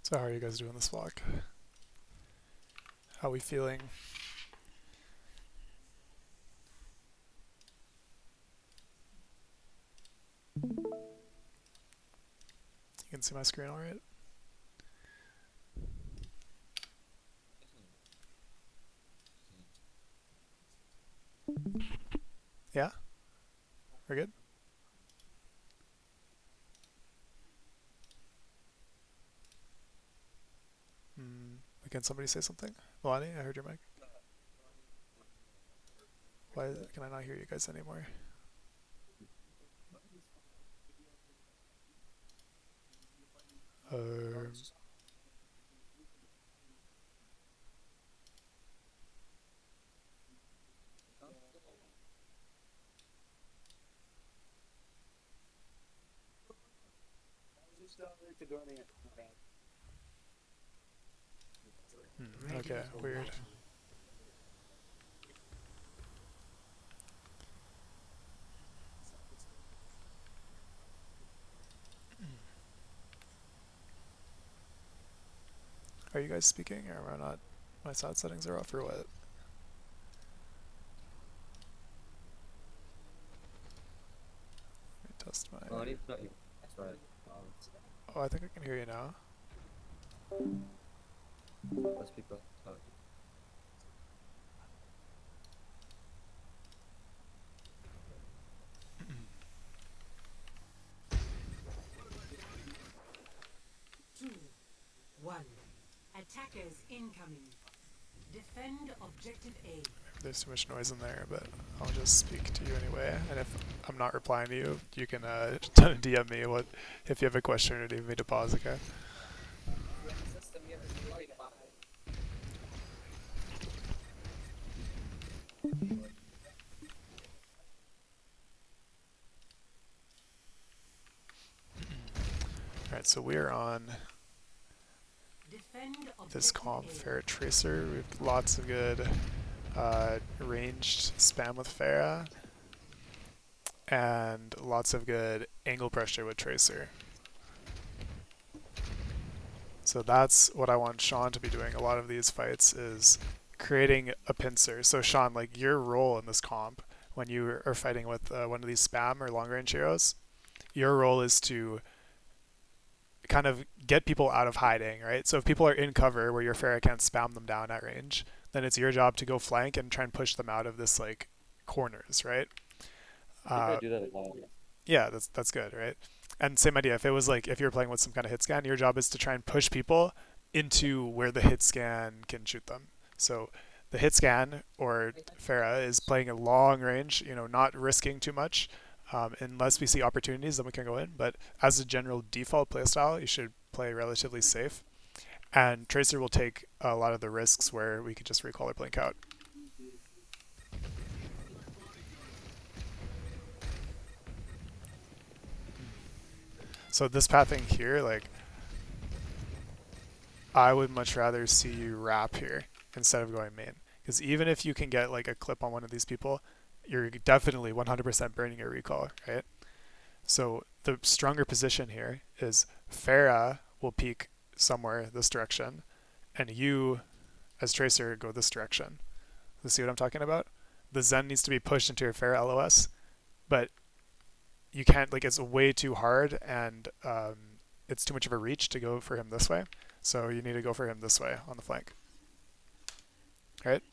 So how are you guys doing this vlog? How are we feeling? You can see my screen alright? Yeah? We're good? Can somebody say something? Melanie, I heard your mic. Why can I not hear you guys anymore? Um, okay, weird. Are you guys speaking or am I not? My sound settings are off or what? Let me test my... Oh, I think I can hear you now. Two, one. Attackers incoming. Defend objective A. There's too much noise in there, but I'll just speak to you anyway. And if I'm not replying to you, you can DM me if you have a question or need me to pause, okay? Alright, so we're on this comp, Ferret Tracer. We have lots of good ranged spam with Pharah, and lots of good angle pressure with Tracer. So that's what I want Sean to be doing a lot of these fights, is creating a pincer. So Sean, like your role in this comp, when you are fighting with one of these spam or long range heroes, your role is to kind of get people out of hiding, right? So if people are in cover where your Pharah can't spam them down at range, then it's your job to go flank and try and push them out of this like corners, right? I do that a lot. Yeah, that's good, right? And same idea. If it was like if you're playing with some kind of hit scan, your job is to try and push people into where the hit scan can shoot them. So the hit scan or Pharah is playing a long range, not risking too much. Unless we see opportunities, then we can go in. But as a general default playstyle, you should play relatively safe. And Tracer will take a lot of the risks where we could just recall or blink out. So this pathing here, like, I would much rather see you wrap here instead of going main. Because even if you can get like a clip on one of these people, you're definitely 100% burning your recall, right? So the stronger position here is Pharah will peek somewhere this direction, and you, as Tracer, go this direction. You see what I'm talking about? The Zen needs to be pushed into your Pharah LOS, but you can't, like, it's way too hard, and it's too much of a reach to go for him this way. So you need to go for him this way on the flank. Right?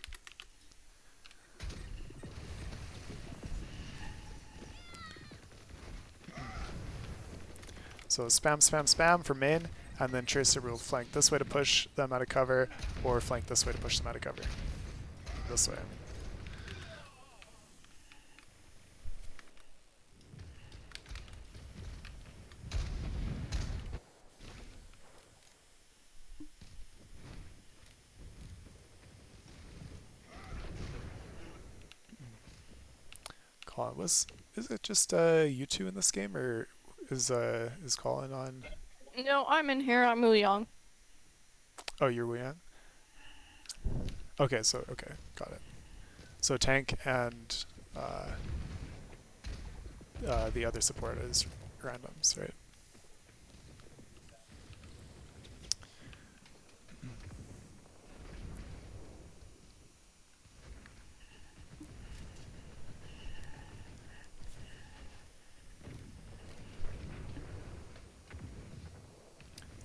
So spam, spam, spam for main, and then Tracer will flank this way to push them out of cover, or flank this way to push them out of cover. This way. Colin, is it just you two in this game, or is Colin on? No, I'm in here. I'm Wu Yang. Oh, you're Wu Yang? Okay, okay, got it. So tank and the other support is randoms, right?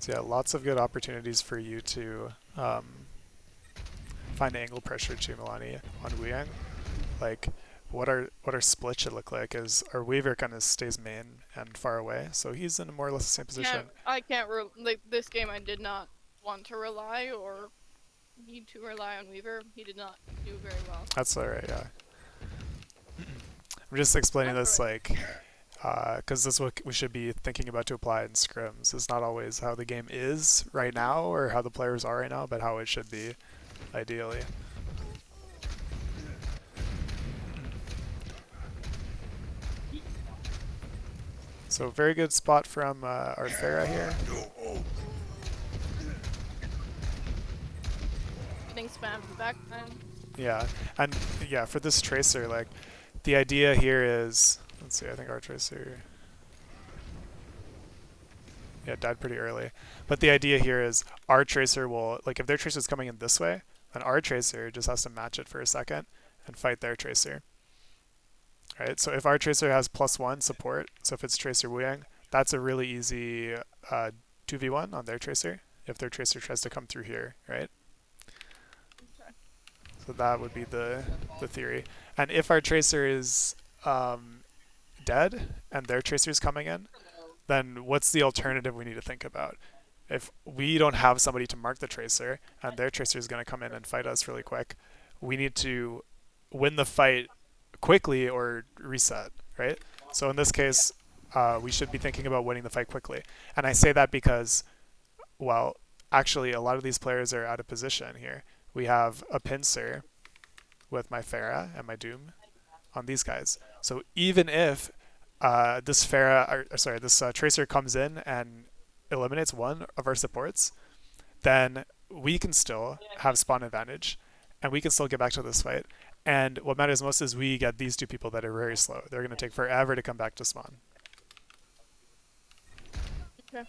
So yeah, lots of good opportunities for you to find angle pressure to Milani on Wuyang. Like, what our split should look like is our Weaver kind of stays main and far away, so he's in more or less the same position. I can't like this game. I did not want to rely or need to rely on Weaver. He did not do very well. That's alright, yeah. I'm just explaining That's this right. like because this is what we should be thinking about to apply in scrims. It's not always how the game is right now or how the players are right now, but how it should be ideally. So very good spot from our Pharah here. Getting spammed back then. Yeah, and yeah, for this Tracer, like, the idea here is, let's see, I think our Tracer, yeah, died pretty early. But the idea here is our Tracer will, like, if their Tracer is coming in this way, then our Tracer just has to match it for a second and fight their Tracer. Right, so if our Tracer has +1 support, so if it's Tracer Wuyang, that's a really easy 2v1 on their Tracer, if their Tracer tries to come through here, right? Okay. So that would be the theory. And if our Tracer is dead and their Tracer is coming in, then what's the alternative we need to think about? If we don't have somebody to mark the Tracer and their Tracer is going to come in and fight us really quick, we need to win the fight quickly or reset, right? So in this case, we should be thinking about winning the fight quickly. And I say that because, well, actually a lot of these players are out of position here. We have a pincer with my Pharah and my Doom on these guys. So even if this Tracer comes in and eliminates one of our supports, then we can still have spawn advantage, and we can still get back to this fight. And what matters most is we get these two people that are very slow. They're going to take forever to come back to spawn. Okay.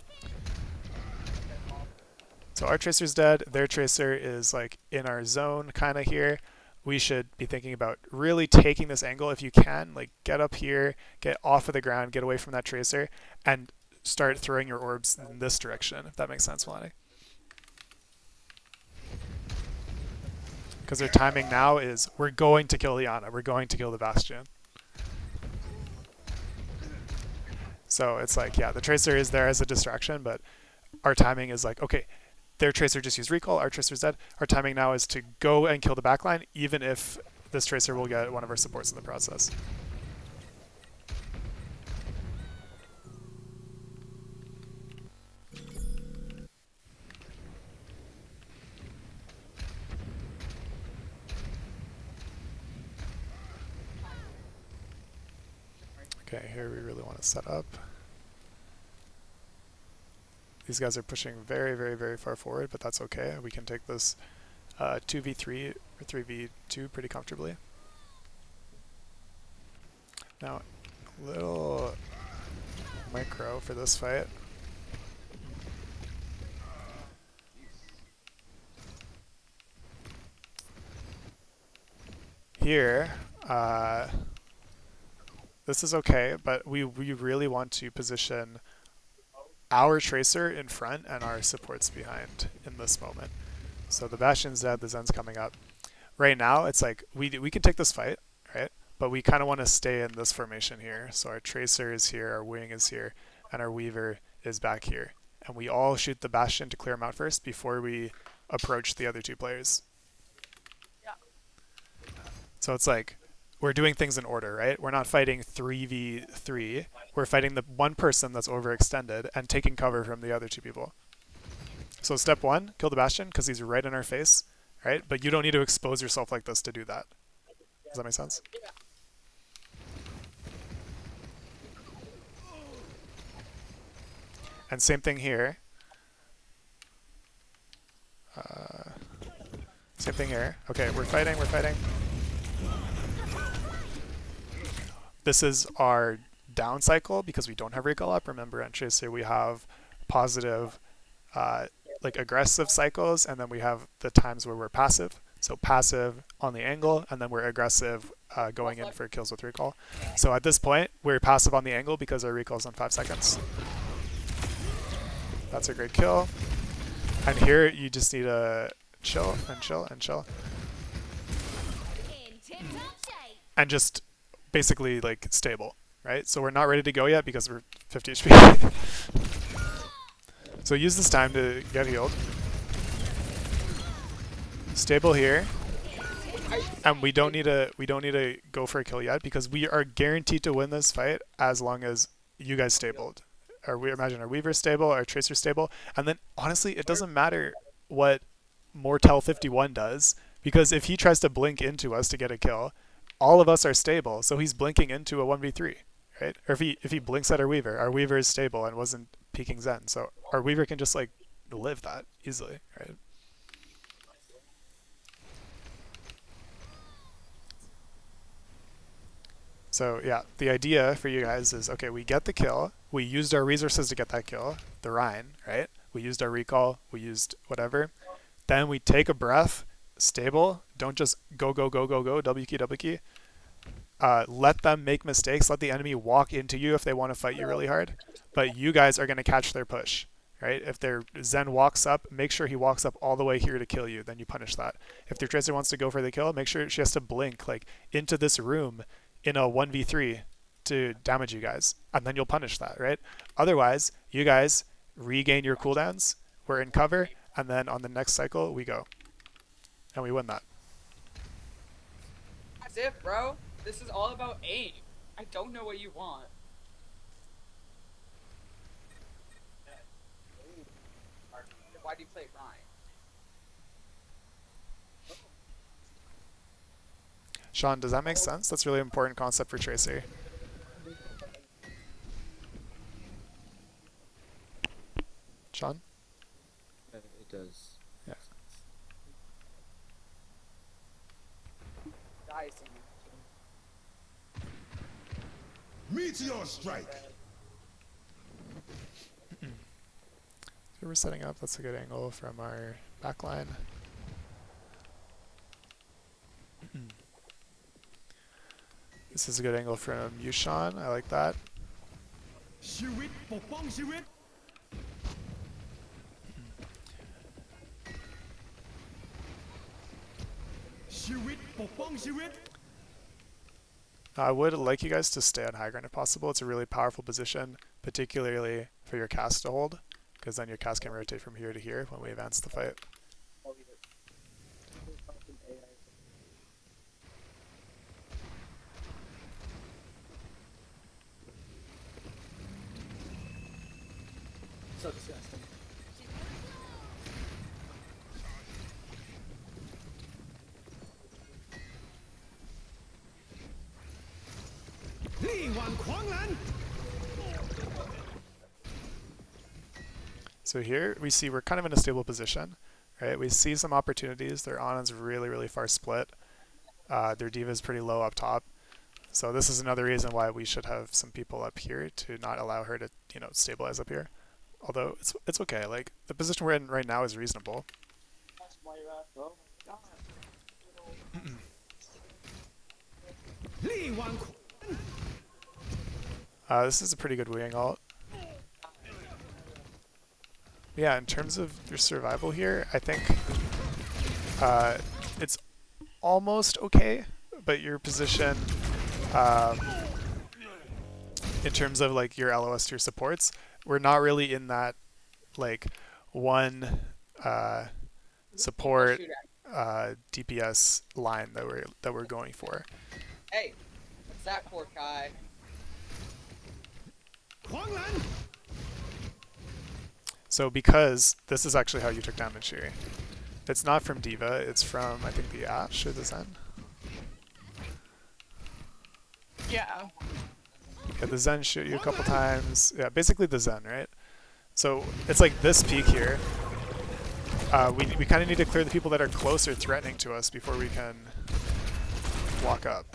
So our Tracer's dead. Their Tracer is like in our zone kind of here. We should be thinking about really taking this angle if you can. Like, get up here, get off of the ground, get away from that Tracer, and start throwing your orbs in this direction, if that makes sense, Melanie. Because their timing now is, we're going to kill the Ana, we're going to kill the Bastion. So it's like, yeah, the Tracer is there as a distraction, but our timing is like, okay, their Tracer just used recall, our Tracer's dead. Our timing now is to go and kill the backline, even if this Tracer will get one of our supports in the process. Okay, here we really want to set up. These guys are pushing very, very, very far forward, but that's okay. We can take this 2v3 or 3v2 pretty comfortably. Now, a little micro for this fight. Here, this is okay, but we really want to position our Tracer in front and our supports behind in this moment. So the Bastion's dead, the Zen's coming up. Right now, it's like, we can take this fight, right? But we kind of want to stay in this formation here. So our Tracer is here, our Wing is here, and our Weaver is back here. And we all shoot the Bastion to clear him out first before we approach the other two players. Yeah. So it's like, we're doing things in order, right? We're not fighting 3v3. We're fighting the one person that's overextended and taking cover from the other two people. So step one, kill the Bastion because he's right in our face, right? But you don't need to expose yourself like this to do that. Does that make sense? Yeah. And same thing here. Same thing here. Okay, we're fighting, we're fighting. This is our down cycle because we don't have recall up. Remember, on Tracer we have positive, like aggressive cycles, and then we have the times where we're passive. So passive on the angle, and then we're aggressive going in for kills with recall. So at this point, we're passive on the angle because our recall is on 5 seconds. That's a great kill. And here you just need to chill and chill and chill. And just basically like stable, right? So we're not ready to go yet because we're 50 HP. So use this time to get healed. Stable here. And we don't need to go for a kill yet because we are guaranteed to win this fight as long as you guys stabled. Or we imagine our Weaver stable, our Tracer stable, and then honestly, it doesn't matter what Mortel 51 does because if he tries to blink into us to get a kill, all of us are stable, so he's blinking into a 1v3, right? Or if he blinks at our Weaver is stable and wasn't peeking Zen, so our Weaver can just like live that easily, right? So yeah, the idea for you guys is, okay, we get the kill, we used our resources to get that kill, the Rhine, right? We used our recall, we used whatever. Then we take a breath, stable, don't just go, W key. Let them make mistakes, let the enemy walk into you if they want to fight you really hard, but you guys are going to catch their push, right? If their Zen walks up, make sure he walks up all the way here to kill you, then you punish that. If their Tracer wants to go for the kill, make sure she has to blink like into this room in a 1v3 to damage you guys, and then you'll punish that, right? Otherwise, you guys regain your cooldowns, we're in cover, and then on the next cycle, we go. And we win that. That's it, bro. This is all about aim. I don't know what you want. Why do you play Ryan? Sean, does that make sense? That's a really important concept for Tracer. Sean? It does. Yeah. Dicing. Meteor strike. So we're setting up, that's a good angle from our backline. This is a good angle from you, Sean. I like that. I would like you guys to stay on high ground if possible. It's a really powerful position, particularly for your cast to hold, because then your cast can rotate from here to here when we advance the fight. So disgusting. So here we see we're kind of in a stable position, right? We see some opportunities. Their Anna's really, really far split. Their D.Va is pretty low up top. So this is another reason why we should have some people up here to not allow her to, you know, stabilize up here. Although it's okay. Like the position we're in right now is reasonable. This is a pretty good wing ult. Yeah, in terms of your survival here, I think it's almost okay, but your position in terms of like your LOS to your supports, we're not really in that like one support DPS line that we're going for. Hey, what's that poor guy? So because this is actually how you took damage here. It's not from D.Va, it's from I think the Ashe or the Zen. Yeah. Yeah, the Zen shoot you a couple times. Yeah, basically the Zen, right? So it's like this peak here. We kind of need to clear the people that are closer threatening to us before we can walk up.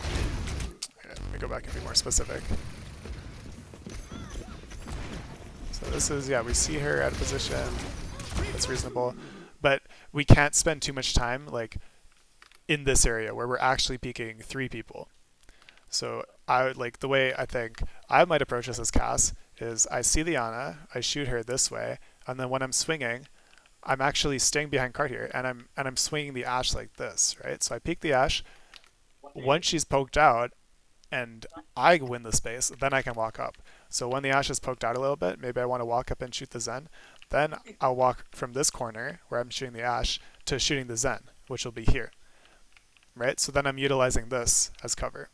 Okay, let me go back and be more specific. So this is, yeah, we see her at a position that's reasonable, but we can't spend too much time like in this area where we're actually peeking 3 people. So I would like the way I think I might approach this as Cass is I see the Ana, I shoot her this way, And then when I'm swinging, I'm actually staying behind card here, and I'm swinging the Ashe like this, right? So I peek the Ashe. Once she's poked out, and I win the space, then I can walk up. So when the Ashe is poked out a little bit, maybe I want to walk up and shoot the Zen. Then I'll walk from this corner where I'm shooting the Ashe to shooting the Zen, which will be here, right? So then I'm utilizing this as cover.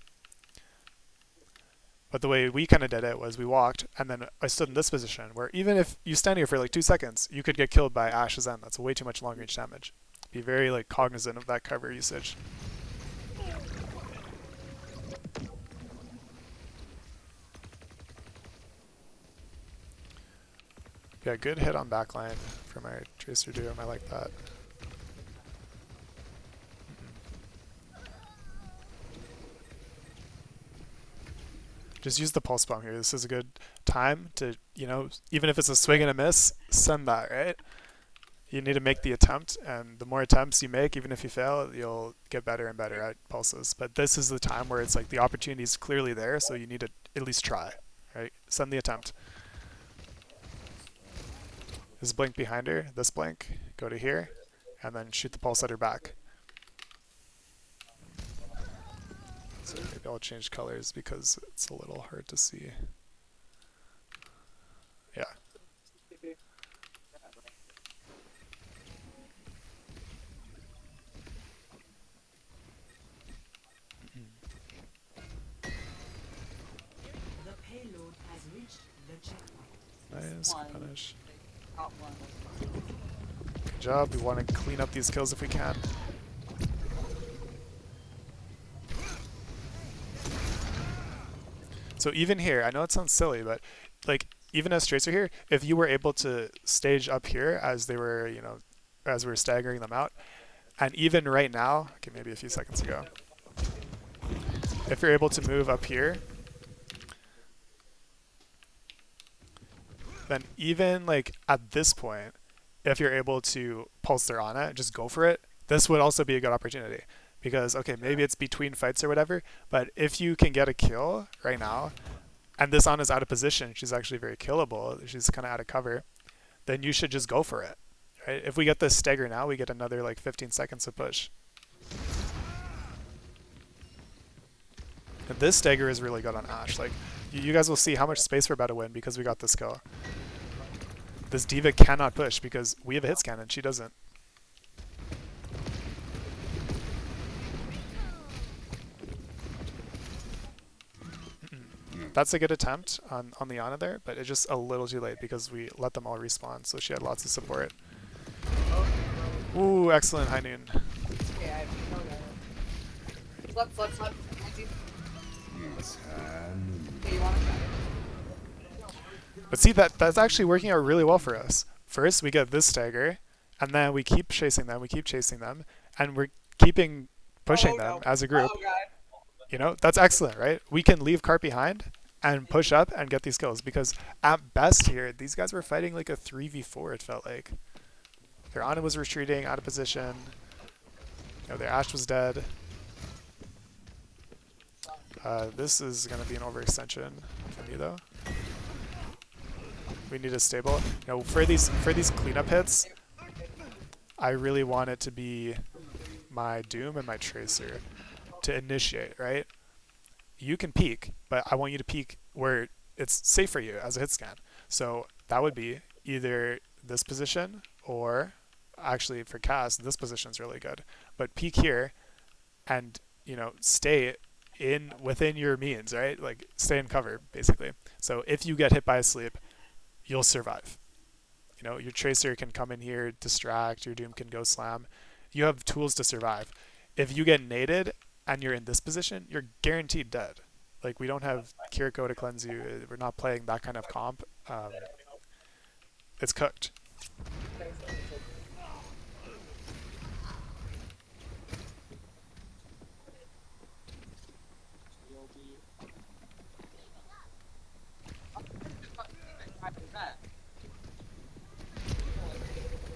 But the way we kind of did it was we walked, and then I stood in this position where even if you stand here for like 2 seconds, you could get killed by Ashe's Zen. That's way too much long range damage. Be very like cognizant of that cover usage. Yeah, good hit on backline for my Tracer Doom. I like that. Just use the pulse bomb here. This is a good time to, you know, even if it's a swing and a miss, send that, right? You need to make the attempt, and the more attempts you make, even if you fail, you'll get better and better at pulses. But this is the time where it's like the opportunity is clearly there, so you need to at least try, right? Send the attempt. This blink behind her, this blink, go to here, and then shoot the pulse at her back. So maybe I'll change colors because it's a little hard to see. Yeah. The payload has reached the checkpoint. Nice, good punish. Good job, we want to clean up these kills if we can. So even here, I know it sounds silly, but like even as Tracer here, if you were able to stage up here as they were, you know, as we were staggering them out, and even right now, okay, maybe a few seconds ago, if you're able to move up here, then even like at this point, if you're able to pulse their Ana, just go for it. This would also be a good opportunity because, okay, maybe it's between fights or whatever, but if you can get a kill right now, and this Ana's out of position, she's actually very killable, she's kind of out of cover, then you should just go for it, right? If we get this stagger now, we get another like 15 seconds to push. And this stagger is really good on Ashe. Like, you guys will see how much space we're about to win because we got this kill. This D.Va cannot push because we have a hit scan and she doesn't. That's a good attempt on the Ana there, but it's just a little too late because we let them all respawn, so she had lots of support. Ooh, excellent high noon. Yeah, let's. But see, that's actually working out really well for us. First, we get this stagger, and then we keep chasing them, and we're keeping pushing them as a group. You know, that's excellent, right? We can leave cart behind and push up and get these kills because at best here, these guys were fighting like a 3v4, it felt like. Their Ana was retreating, out of position. You know, their Ashe was dead. This is going to be an overextension for me, though. We need a stable. You know, for these cleanup hits, I really want it to be my Doom and my Tracer to initiate, right? You can peek, but I want you to peek where it's safe for you as a hit scan. So that would be either this position or actually for cast, this position is really good. But peek here and, you know, stay within your means, right? Like stay in cover, basically. So if you get hit by a sleep, you'll survive. You know, your Tracer can come in here, distract, your Doom can go slam. You have tools to survive. If you get naded and you're in this position, you're guaranteed dead. Like, we don't have Kiriko to cleanse you. We're not playing that kind of comp. It's cooked.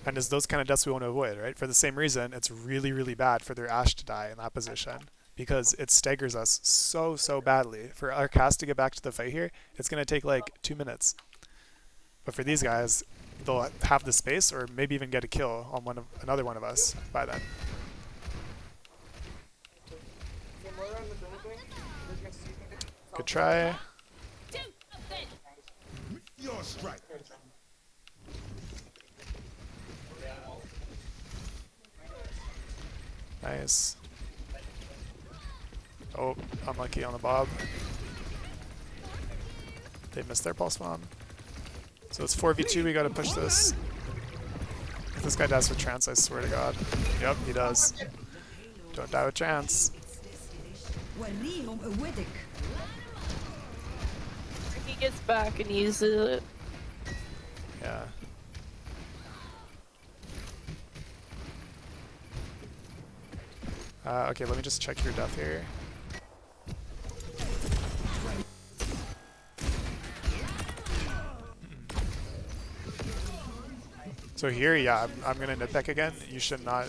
And it's those kind of deaths we want to avoid, right? For the same reason, it's really, really bad for their Ashe to die in that position because it staggers us so badly. For our cast to get back to the fight here, it's going to take like 2 minutes. But for these guys, they'll have the space or maybe even get a kill on another one of us by then. Good try. Your strike. Nice. Oh, unlucky on the bob. They missed their pulse bomb. So it's 4v2, we gotta push this. If this guy dies with trance, I swear to God. Yep, he does. Don't die with trance. He gets back and uses it. Yeah. Okay, let me just check your death here. So here, yeah, I'm gonna nitpick again. You should not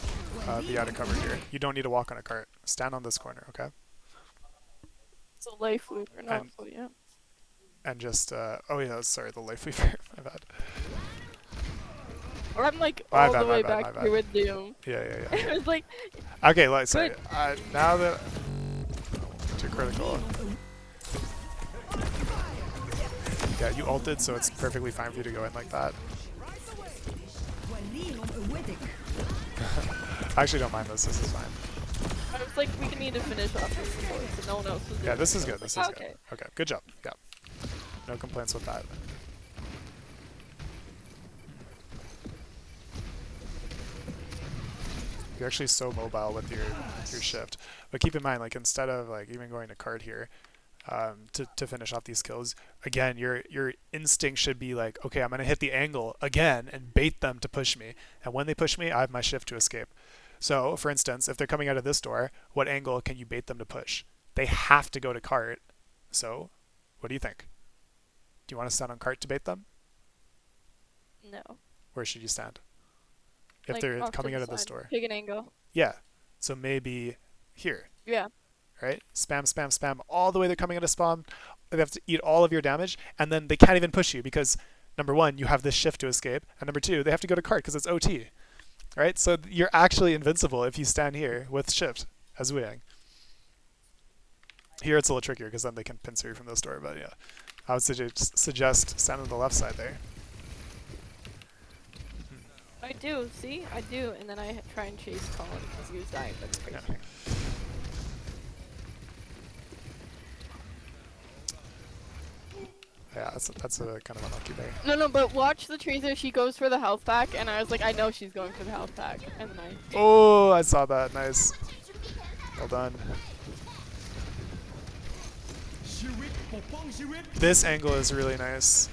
be out of cover here. You don't need to walk on a cart. Stand on this corner, okay? It's a life weaver, not And- so yeah. And just, oh yeah, sorry, the life weaver. My bad. Or I'm like My all bad, the my way bad, my back bad. here with Doom. Yeah, yeah, yeah. It's like, Okay, sorry. Good. Now that too critical. Yeah, you ulted, so it's perfectly fine for you to go in like that. I actually don't mind this. This is fine. I was like, we need to finish off this support, so no one else was doing Yeah, this it. is good. This is Okay. good. Okay, good job. Yeah, no complaints with that. You're actually so mobile with your shift, but keep in mind, like instead of like even going to card here, to finish off these kills, again, your instinct should be like, okay, I'm gonna hit the angle again and bait them to push me, and when they push me, I have my shift to escape. So, for instance, if they're coming out of this door, what angle can you bait them to push? They have to go to cart. So, what do you think? Do you want to stand on cart to bait them? No. Where should you stand? If Like, they're off to coming the out of this side. door. Take an angle. Yeah. So maybe here, Yeah. right? Spam, spam, spam, all the way they're coming out of spawn. They have to eat all of your damage, and then they can't even push you because, number one, you have this shift to escape, and number two, they have to go to cart because it's OT. Right? So you're actually invincible if you stand here with shift as Wuyang. Here it's a little trickier because then they can pincer you from this door, but yeah. I would suggest stand on the left side there. I do, see? I do, and then I try and chase Colin because he was dying by the tracer. Yeah. Yeah, that's a kind of unlucky there. No, but watch the tracer. She goes for the health pack, and I was like, I know she's going for the health pack, and then I. Oh, I saw that. Nice. Well done. This angle is really nice.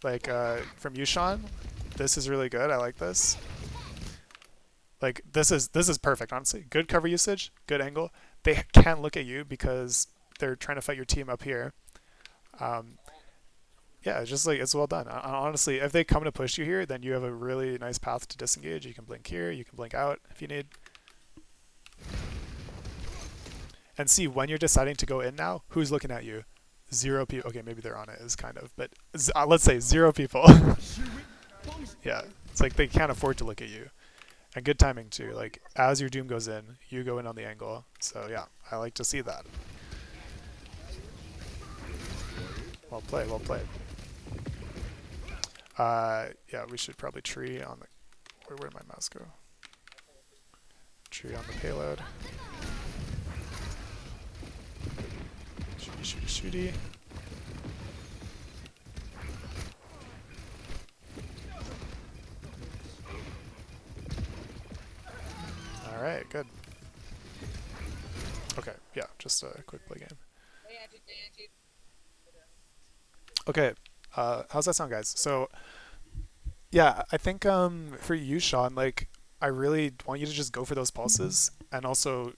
Like from you, Sean. This is really good. I like this. Like this is perfect, honestly. Good cover usage, good angle. They can't look at you because they're trying to fight your team up here. Yeah, it's just like it's well done. Honestly, if they come to push you here, then you have a really nice path to disengage. You can blink here, you can blink out if you need. And see, when you're deciding to go in now, who's looking at you? 0 people. Okay, maybe they're on it, is kind of, but let's say 0 people. Yeah, it's like they can't afford to look at you. And good timing too. Like as your Doom goes in, you go in on the angle. So yeah, I like to see that. Well played, well played. Yeah, we should probably tree on the. Where'd my mouse go? Tree on the payload. Shooty, shooty, shooty. Alright, good. Okay, yeah, just a quick play game. Okay, how's that sound, guys? So, yeah, I think for you, Sean, like, I really want you to just go for those pulses, and also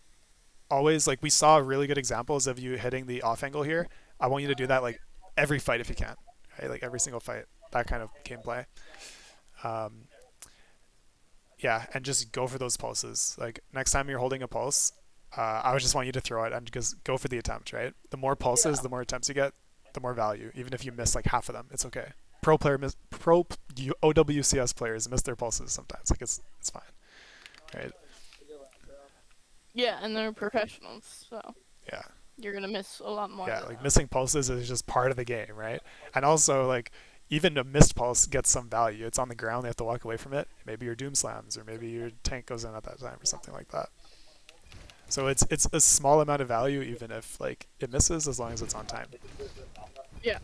always, like, we saw really good examples of you hitting the off angle here. I want you to do that, like, every fight if you can, right? Like, every single fight, that kind of gameplay. Yeah, and just go for those pulses. Like, next time you're holding a pulse, I would just want you to throw it and just go for the attempt, right? The more pulses, the more attempts you get, the more value. Even if you miss, like, half of them, it's okay. OWCS players miss their pulses sometimes. Like it's fine, right? Yeah, and they're professionals, so Yeah, you're gonna miss a lot more yeah. than Like that. missing pulses is just part of the game, right? And also like even a missed pulse gets some value. It's on the ground. They have to walk away from it. Maybe your doom slams, or maybe your tank goes in at that time, or something like that. So it's a small amount of value, even if like it misses, as long as it's on time. Yeah.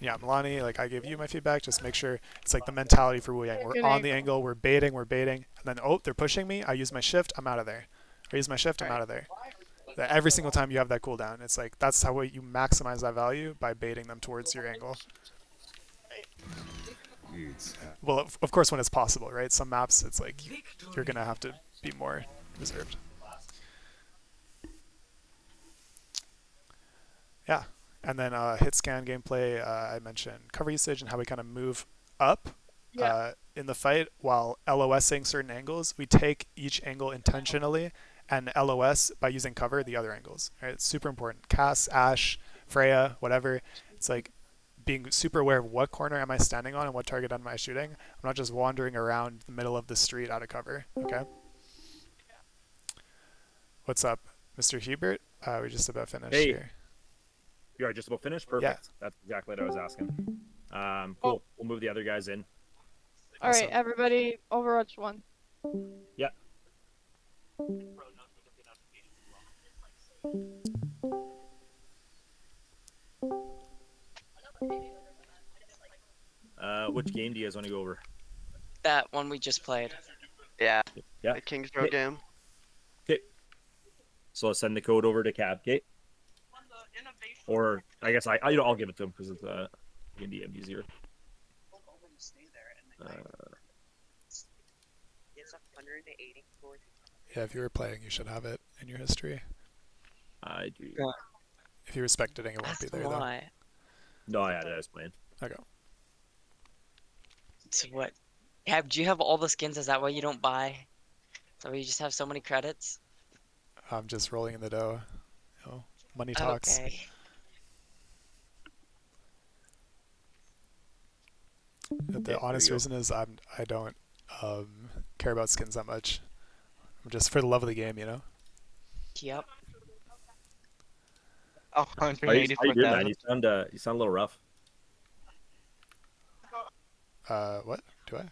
Yeah, Milani, like I gave you my feedback. Just make sure it's like the mentality for Wu Yang. We're Good on the angle. angle, we're baiting, and then oh, they're pushing me. I use my shift, I'm out of there. I use my shift, I'm Right. out of there. That every single time you have that cooldown, it's like that's how you maximize that value by baiting them towards your angle. It's Well, of course, when it's possible, right? Some maps, it's like you're gonna have to be more reserved. Yeah, and then hit scan gameplay. I mentioned cover usage and how we kind of move up Yeah. in the fight while LOSing certain angles. We take each angle intentionally and LOS by using cover the other angles. Right? It's super important. Cass, Ashe, Freya, whatever. It's like being super aware of what corner am I standing on and what target am I shooting. I'm not just wandering around the middle of the street out of cover. Okay. What's up, Mr. Hubert? We're just about finished Hey, here. you are just about finished? Yeah. Perfect. That's exactly what I was asking. Oh, Cool. We'll move the other guys in. all right, Awesome. everybody. Overwatch 1. Yeah. Which game do you guys want to go over? That one we just played. Yeah, Yeah. the Kings Row Okay. game. Okay. So I'll send the code over to Cab, okay? Or I guess I'll give it to him because it's in DM easier. It's 184. Yeah, if you were playing, you should have it in your history. I do. Yeah. If you were spectating, it won't That's be a there though. lie. No, I had it. I was playing. Okay. So what? Have do you have all the skins? Is that why you don't buy? So you just have so many credits? I'm just rolling in the dough. You know, money talks. Okay. The Okay, honest there we reason is I don't care about skins that much. I'm just for the love of the game, you know. Yep. Oh, How you doing, man? 184,000. You sound a little rough. What do I?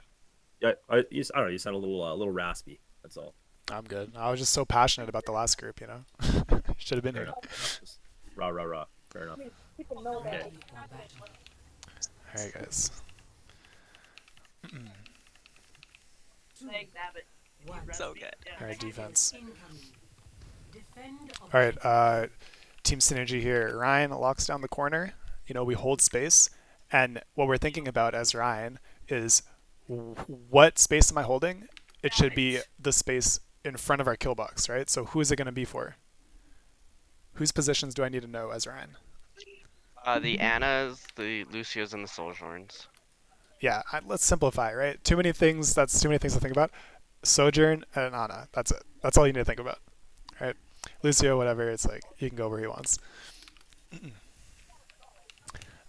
Yeah, I don't know. You sound a little raspy. That's all. I'm good. I was just so passionate about the last group, you know. Should have been Fair here. enough. Just rah rah rah. Fair enough. Okay. All right, guys. So good. All right, defense. Incoming. Defend All right, team synergy here. Ryan locks down the corner. You know, we hold space, and what we're thinking about as Ryan is what space am I holding? It should be the space in front of our kill box, right? So who is it going to be for? Whose positions do I need to know as Ryan? The Annas, the Lucios, and the Sojourns. Yeah, let's simplify, right? Too many things. That's too many things to think about. Sojourn and Ana. That's it. That's all you need to think about, right? Lucio, whatever. It's like he can go where he wants.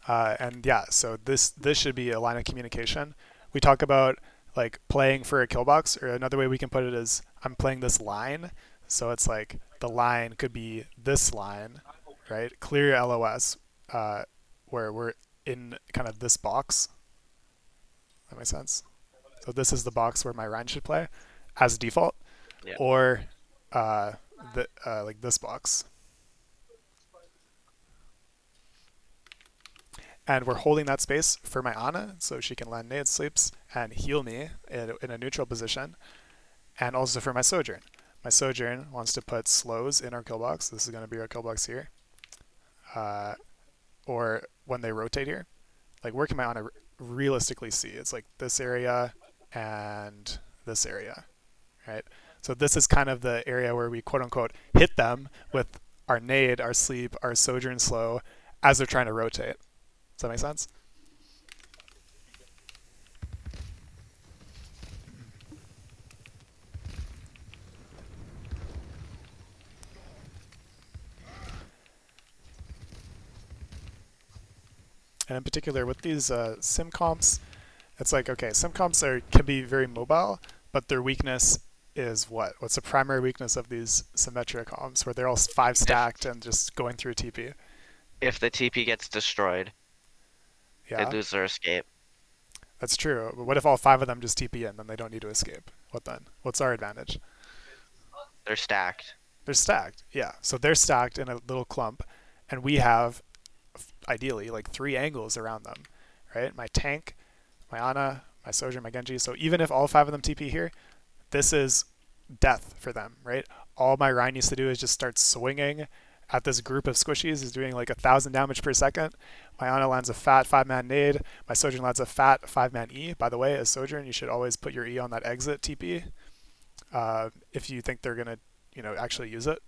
And yeah, so this should be a line of communication. We talk about like playing for a kill box, or another way we can put it is I'm playing this line. So it's like the line could be this line, right? Clear LOS, where we're in kind of this box. That makes sense. So this is the box where my Ryan should play as default, Yeah. or like this box. And we're holding that space for my Ana, so she can land nade sleeps and heal me in a neutral position, and also for my Sojourn. My Sojourn wants to put slows in our kill box. This is going to be our kill box here. Or when they rotate here, like where can my Ana realistically see? It's like this area and this area, right? So this is kind of the area where we quote unquote hit them with our nade, our sleep, our Sojourn slow as they're trying to rotate. Does that make sense? And in particular with these sim comps, it's like, okay, sim comps can be very mobile, but their weakness is what? What's the primary weakness of these symmetric comps where they're all 5 stacked and just going through TP? If the TP gets destroyed, they Yeah, lose their escape. that's true. But what if all 5 of them just TP in, then they don't need to escape? What then? What's our advantage? They're stacked. They're stacked, yeah. So they're stacked in a little clump, and we have, ideally, like 3 angles around them, right? My tank, my Ana, my Sojourn, my Genji. So even if all 5 of them TP here, this is death for them, right? All my Ryan needs to do is just start swinging at this group of squishies. Is doing like 1,000 damage per second. My Ana lands a fat 5-man nade. My Sojourn lands a fat 5-man E. By the way, as Sojourn, you should always put your E on that exit TP if you think they're gonna, actually use it.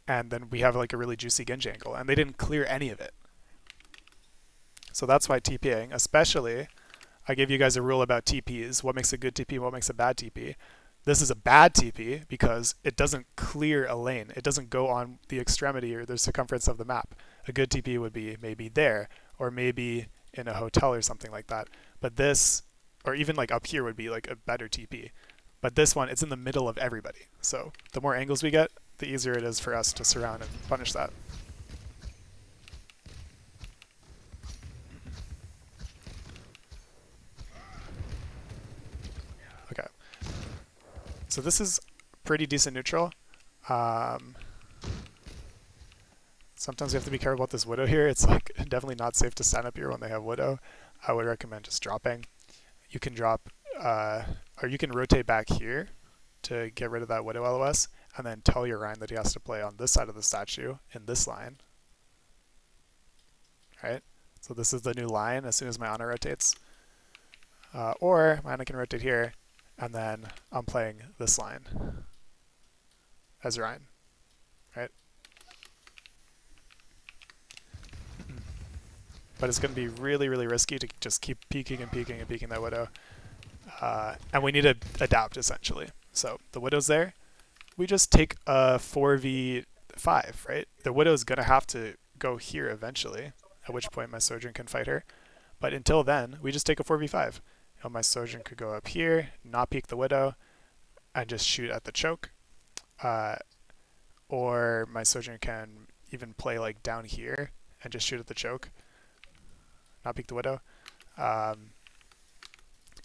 And then we have like a really juicy Genji angle, and they didn't clear any of it. So that's why TPing, especially, I gave you guys a rule about TPs. What makes a good TP? What makes a bad TP? This is a bad TP because it doesn't clear a lane. It doesn't go on the extremity or the circumference of the map. A good TP would be maybe there, or maybe in a hotel or something like that. But this, or even like up here would be like a better TP. But this one, it's in the middle of everybody. So the more angles we get, the easier it is for us to surround and punish that. Okay. So this is pretty decent neutral. Sometimes you have to be careful about this Widow here. It's like definitely not safe to stand up here when they have Widow. I would recommend just dropping. You can drop, or you can rotate back here to get rid of that Widow LOS, and then tell your Ryan that he has to play on this side of the statue in this line. Right? So this is the new line as soon as my Ana rotates. Or my Ana can rotate here, and then I'm playing this line as Ryan. Right? But it's going to be really, really risky to just keep peeking and peeking and peeking that Widow. And we need to adapt, essentially. So the Widow's there. We just take a 4v5, right? The Widow's going to have to go here eventually, at which point my Sojourn can fight her. But until then, we just take a 4v5. My Sojourn could go up here, not peek the Widow, and just shoot at the choke. Or my Sojourn can even play like down here and just shoot at the choke, not peek the Widow.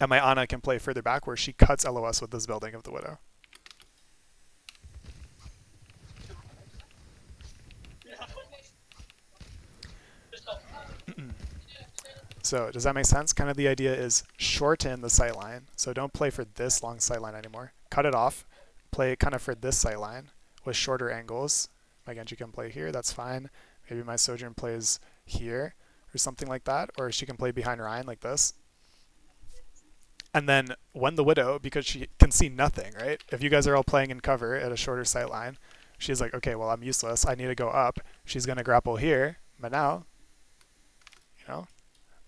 And my Ana can play further back where she cuts LOS with this building of the Widow. So does that make sense? Kind of the idea is shorten the sight line. So don't play for this long sight line anymore. Cut it off. Play kind of for this sight line with shorter angles. My Genji can play here. That's fine. Maybe my Sojourn plays here or something like that. Or she can play behind Ryan like this. And then when the Widow, because she can see nothing, right? If you guys are all playing in cover at a shorter sight line, she's like, okay, well, I'm useless. I need to go up. She's going to grapple here. But now,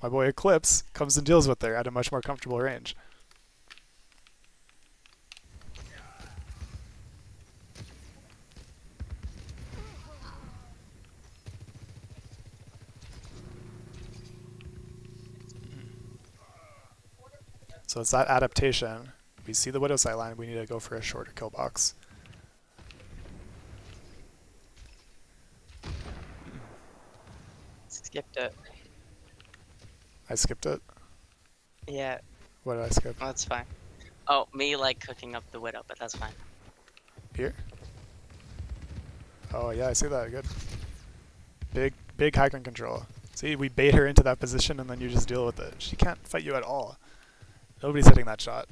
my boy Eclipse comes and deals with her at a much more comfortable range. So it's that adaptation. We see the Widow sideline, we need to go for a shorter kill box. Skipped it. I skipped it. Yeah, What did I skip? that's fine. Oh, me like cooking up the Widow, but that's fine. Here? Oh yeah, I see that. Good. Big high ground control. See, we bait her into that position and then you just deal with it. She can't fight you at all. Nobody's hitting that shot.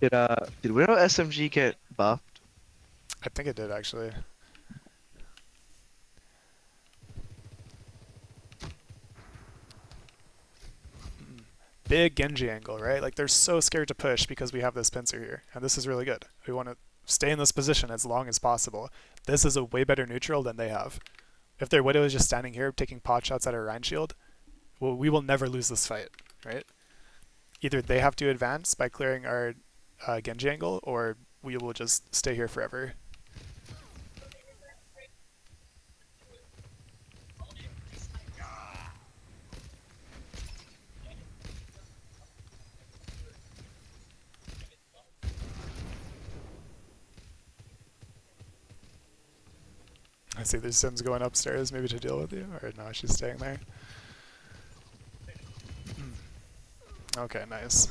Did Widow SMG get buffed? I think it did actually. Big Genji angle, right? Like they're so scared to push because we have this pincer here, and this is really good. We want to stay in this position as long as possible. This is a way better neutral than they have. If their Widow is just standing here taking pot shots at our Rhine shield, well, we will never lose this fight, right? Either they have to advance by clearing our Genji angle, or we will just stay here forever. I see there's Sims going upstairs maybe to deal with you, or no, she's staying there. Okay, nice.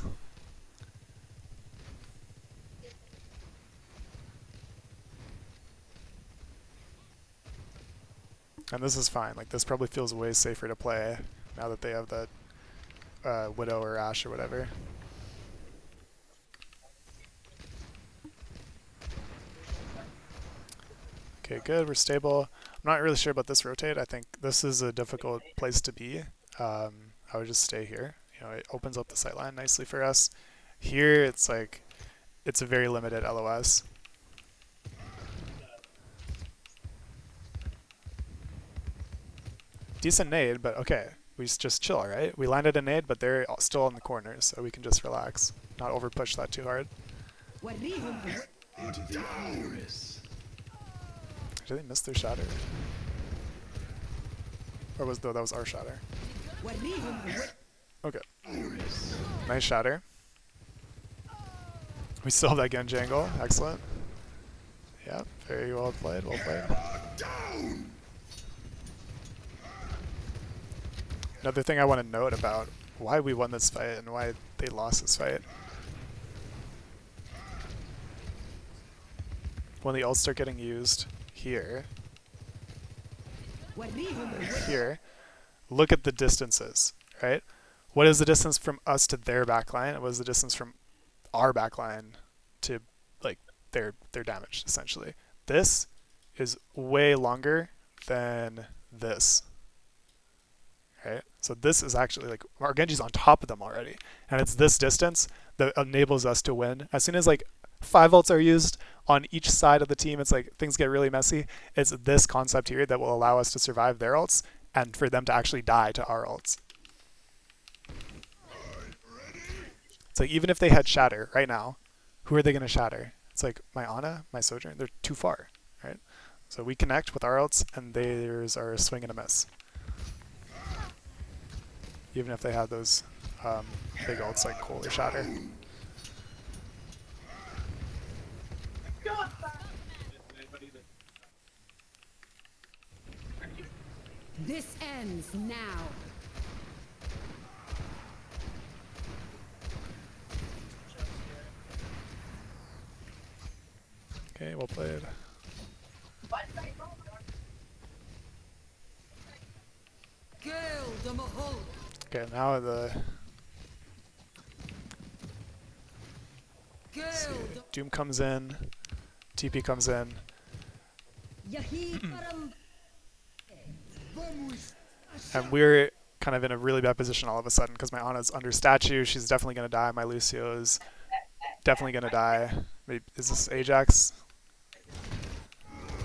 And this is fine. Like, this probably feels way safer to play now that they have that Widow or Ashe or whatever. Okay, good. We're stable. I'm not really sure about this rotate. I think this is a difficult place to be. I would just stay here. You know, it opens up the sightline nicely for us. Here, it's like, it's a very limited LOS. Decent nade, but okay. We just chill, right? We landed a nade, but they're still in the corners, so we can just relax. Not over push that too hard. Did they miss their shatter? Or was that was our shatter? Okay. Nice shatter. We still have that Genji angle. Excellent. Yeah, very well played. Well played. Another thing I want to note about why we won this fight and why they lost this fight. When the ults start getting used here, here, look at the distances, right? What is the distance from us to their backline? What is the distance from our backline to like their damage, essentially? This is way longer than this. Right? So this is actually like our Genji's on top of them already, and it's this distance that enables us to win. As soon as like 5 ults are used on each side of the team, it's like things get really messy. It's this concept here that will allow us to survive their ults and for them to actually die to our ults. It's like even if they had shatter right now, who are they going to shatter? It's like my Ana, my Sojourn, they're too far, right? So we connect with our ults and theirs are a swing and a miss. Even if they had those big ults like Cole or Shatter. This ends now. Okay, well played. Okay, now see, Doom comes in, TP comes in. And we're kind of in a really bad position all of a sudden because my Ana's under statue. She's definitely going to die. My Lucio is definitely going to die. Maybe, is this Ajax?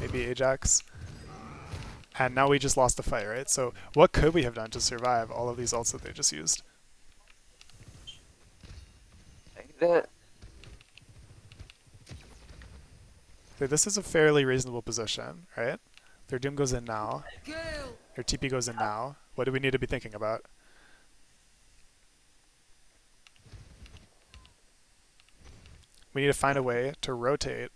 Maybe Ajax. And now we just lost the fight, right? So what could we have done to survive all of these ults that they just used? That This is a fairly reasonable position, right? Their Doom goes in now. Their TP goes in now. What do we need to be thinking about? We need to find a way to rotate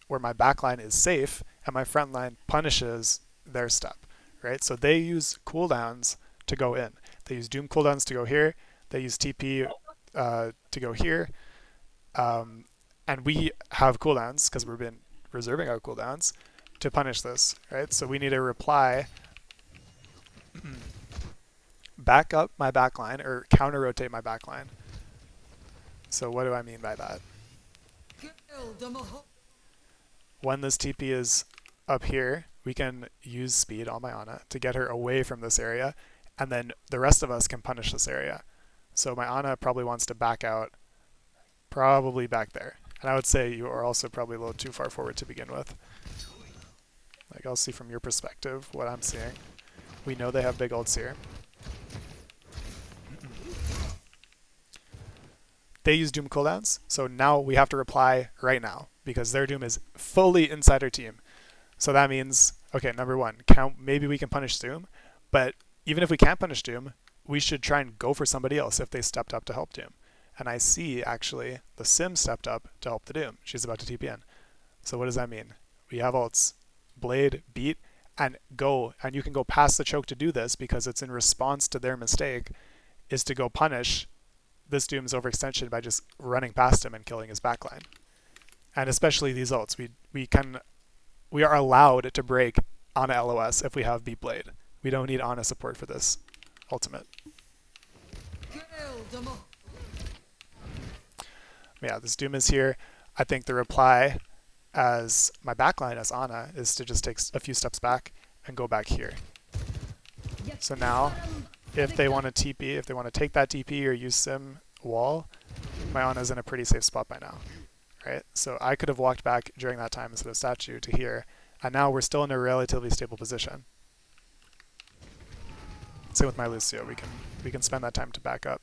where my backline is safe and my front line punishes their step, right? So they use cooldowns to go in. They use Doom cooldowns to go here. They use TP to go here. And we have cooldowns because we've been reserving our cooldowns to punish this, right? So we need to reply, back up my backline or counter rotate my backline. So what do I mean by that? When this TP is up here, we can use speed on my Ana to get her away from this area, and then the rest of us can punish this area. So my Ana probably wants to back out, probably back there. And I would say you are also probably a little too far forward to begin with. Like, I'll see from your perspective what I'm seeing. We know they have big ults here. They use Doom cooldowns, so now we have to reply right now because their Doom is fully inside our team. So that means, okay, number one, maybe we can punish Doom, but even if we can't punish Doom, we should try and go for somebody else if they stepped up to help Doom. And I see, actually, the Sim stepped up to help the Doom. She's about to TP in. So what does that mean? We have ults. Blade, beat, and go, and you can go past the choke to do this because it's in response to their mistake, is to go punish this Doom's overextension by just running past him and killing his backline. And especially these ults, we are allowed to break Ana LOS if we have Beat Blade. We don't need Ana support for this ultimate. Yeah, this Doom is here. I think the reply as my backline as Ana is to just take a few steps back and go back here. So now, if they want to TP, if they want to take that TP or use Sim wall, my Ana's in a pretty safe spot by now, right? So I could have walked back during that time instead of statue to here, and now we're still in a relatively stable position. Same with my Lucio, we can spend that time to back up.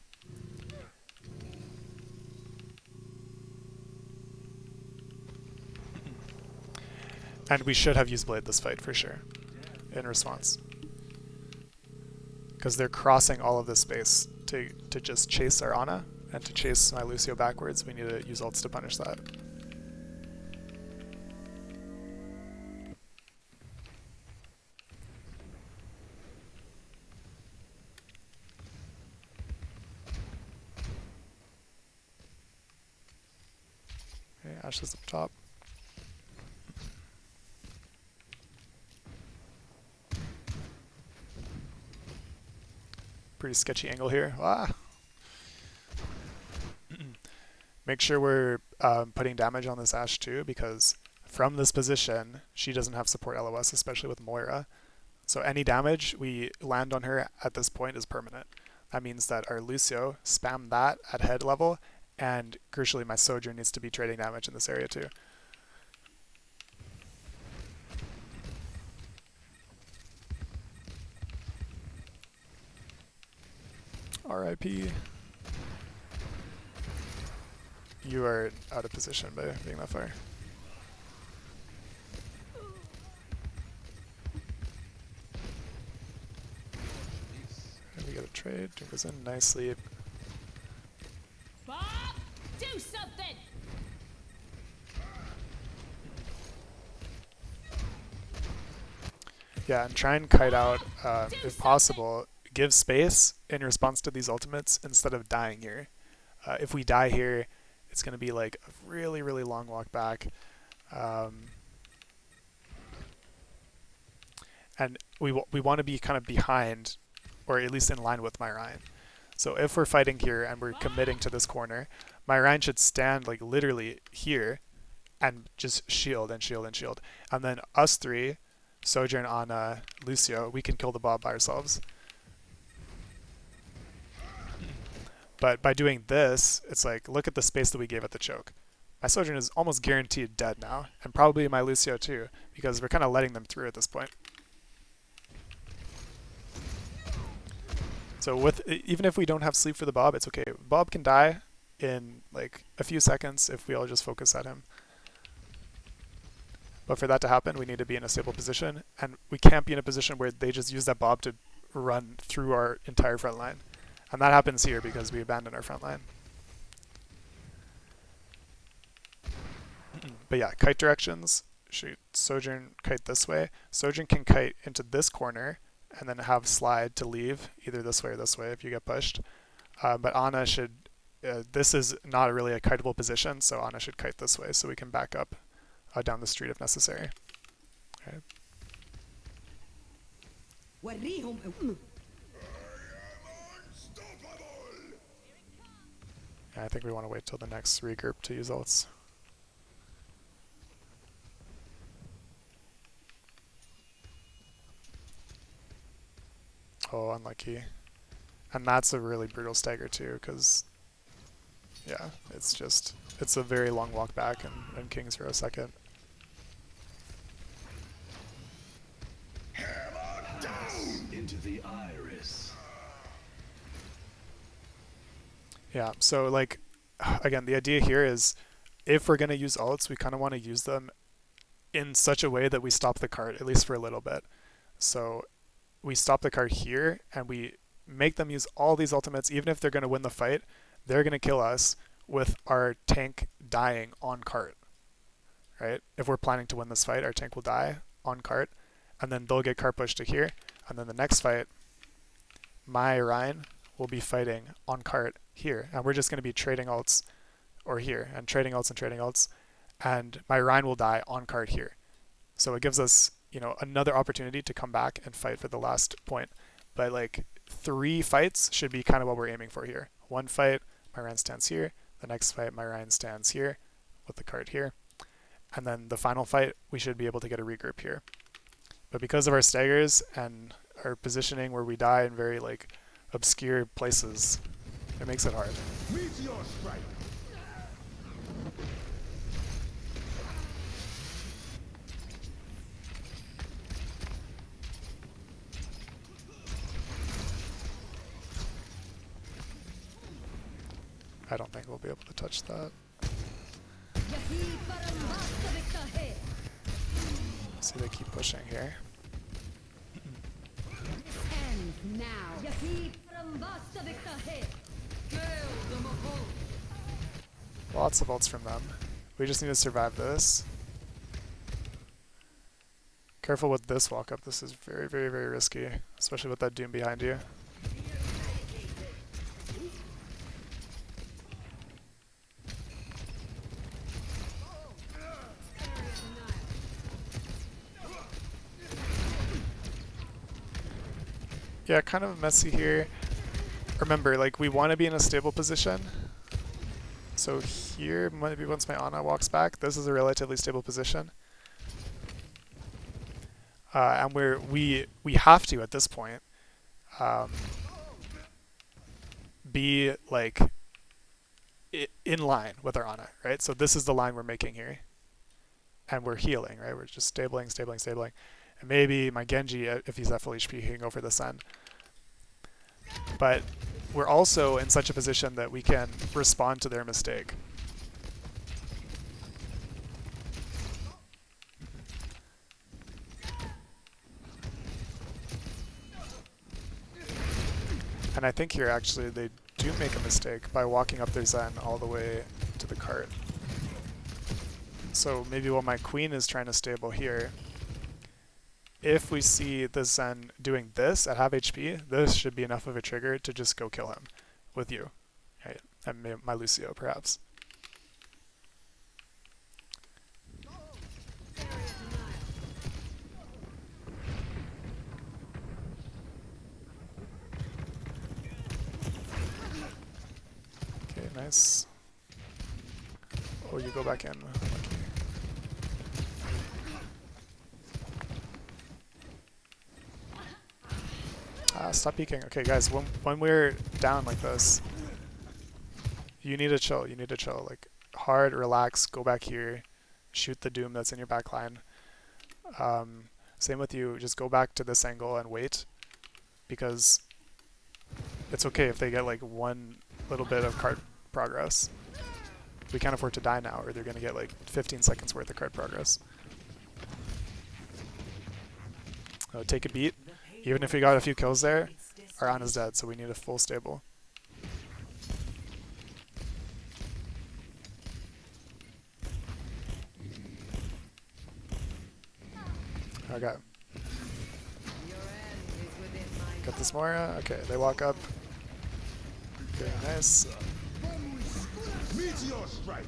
And we should have used Blade this fight for sure, in response. Because they're crossing all of this space to just chase our Ana, and to chase my Lucio backwards, we need to use ults to punish that. Okay, Ashe is up top. Pretty sketchy angle here. Ah. Make sure we're putting damage on this Ashe too, because from this position, she doesn't have support LOS, especially with Moira. So any damage we land on her at this point is permanent. That means that our Lucio spam that at head level, and crucially my Sojourn needs to be trading damage in this area too. RIP. You are out of position by being that far. And we get a trade. Doom goes in nicely. Bob, do something. Yeah, and try and kite out if possible. Give space in response to these ultimates instead of dying here. If we die here, it's going to be like a really, really long walk back. And we want to be kind of behind, or at least in line with my Ryan. So if we're fighting here and we're committing to this corner, my Ryan should stand like literally here and just shield and shield and shield. And then us three, Sojourn, Ana, Lucio, we can kill the Bob by ourselves. But by doing this, it's like, look at the space that we gave at the choke. My Sojourn is almost guaranteed dead now, and probably my Lucio too, because we're kind of letting them through at this point. So even if we don't have sleep for the Bob, it's okay. Bob can die in like a few seconds if we all just focus at him. But for that to happen, we need to be in a stable position, and we can't be in a position where they just use that Bob to run through our entire front line. And that happens here because we abandoned our front line. But yeah, kite directions. Shoot, Sojourn kite this way. Sojourn can kite into this corner and then have slide to leave either this way or this way if you get pushed. But Ana should, this is not really a kiteable position, so Ana should kite this way so we can back up down the street if necessary. Okay. Yeah, I think we want to wait till the next regroup to use ults. Oh, unlucky. And that's a really brutal stagger too, because yeah, it's a very long walk back, and King's for a second. Hammer down into the iris. Yeah, so like, again, the idea here is if we're going to use ults, we kind of want to use them in such a way that we stop the cart, at least for a little bit. So we stop the cart here, and we make them use all these ultimates, even if they're going to win the fight, they're going to kill us with our tank dying on cart, right? If we're planning to win this fight, our tank will die on cart, and then they'll get cart pushed to here, and then the next fight, my Ryan will be fighting on cart here, and we're just going to be trading ults, or here, and trading ults and trading ults, and my Ryan will die on cart here. So it gives us, you know, another opportunity to come back and fight for the last point. But like 3 fights should be kind of what we're aiming for here. 1 fight, my Ryan stands here. The next fight, my Ryan stands here with the cart here. And then the final fight, we should be able to get a regroup here. But because of our staggers and our positioning where we die in very like obscure places, it makes it hard. Meteor strike. I don't think we'll be able to touch that. See, they keep pushing here. Lots of ults from them. We just need to survive this. Careful with this walk up. This is very, very, very risky, especially with that Doom behind you. Yeah, kind of messy here. Remember, like, we want to be in a stable position. So here, maybe once my Ana walks back, this is a relatively stable position. And we have to, at this point, be, like, in line with our Ana, right? So this is the line we're making here. And we're healing, right? We're just stabling, stabling, stabling. And maybe my Genji, if he's at full HP, he can go for the Sen. But we're also in such a position that we can respond to their mistake. And I think here actually they do make a mistake by walking up their Zen all the way to the cart. So maybe while my Queen is trying to stable here, if we see the Zen doing this at half HP, this should be enough of a trigger to just go kill him with you, right? And my Lucio, perhaps. Okay, nice. Oh, you go back in. Lucky. Stop peeking. Okay, guys, when we're down like this, you need to chill. You need to chill. Like, hard, relax, go back here, shoot the Doom that's in your back line. Same with you. Just go back to this angle and wait, because it's okay if they get like one little bit of card progress. We can't afford to die now, or they're going to get like 15 seconds worth of card progress. Take a beat. Even if we got a few kills there, our Ana's dead, so we need a full stable. Okay. Got this Moira. Okay, they walk up. Very nice. Meteor strike.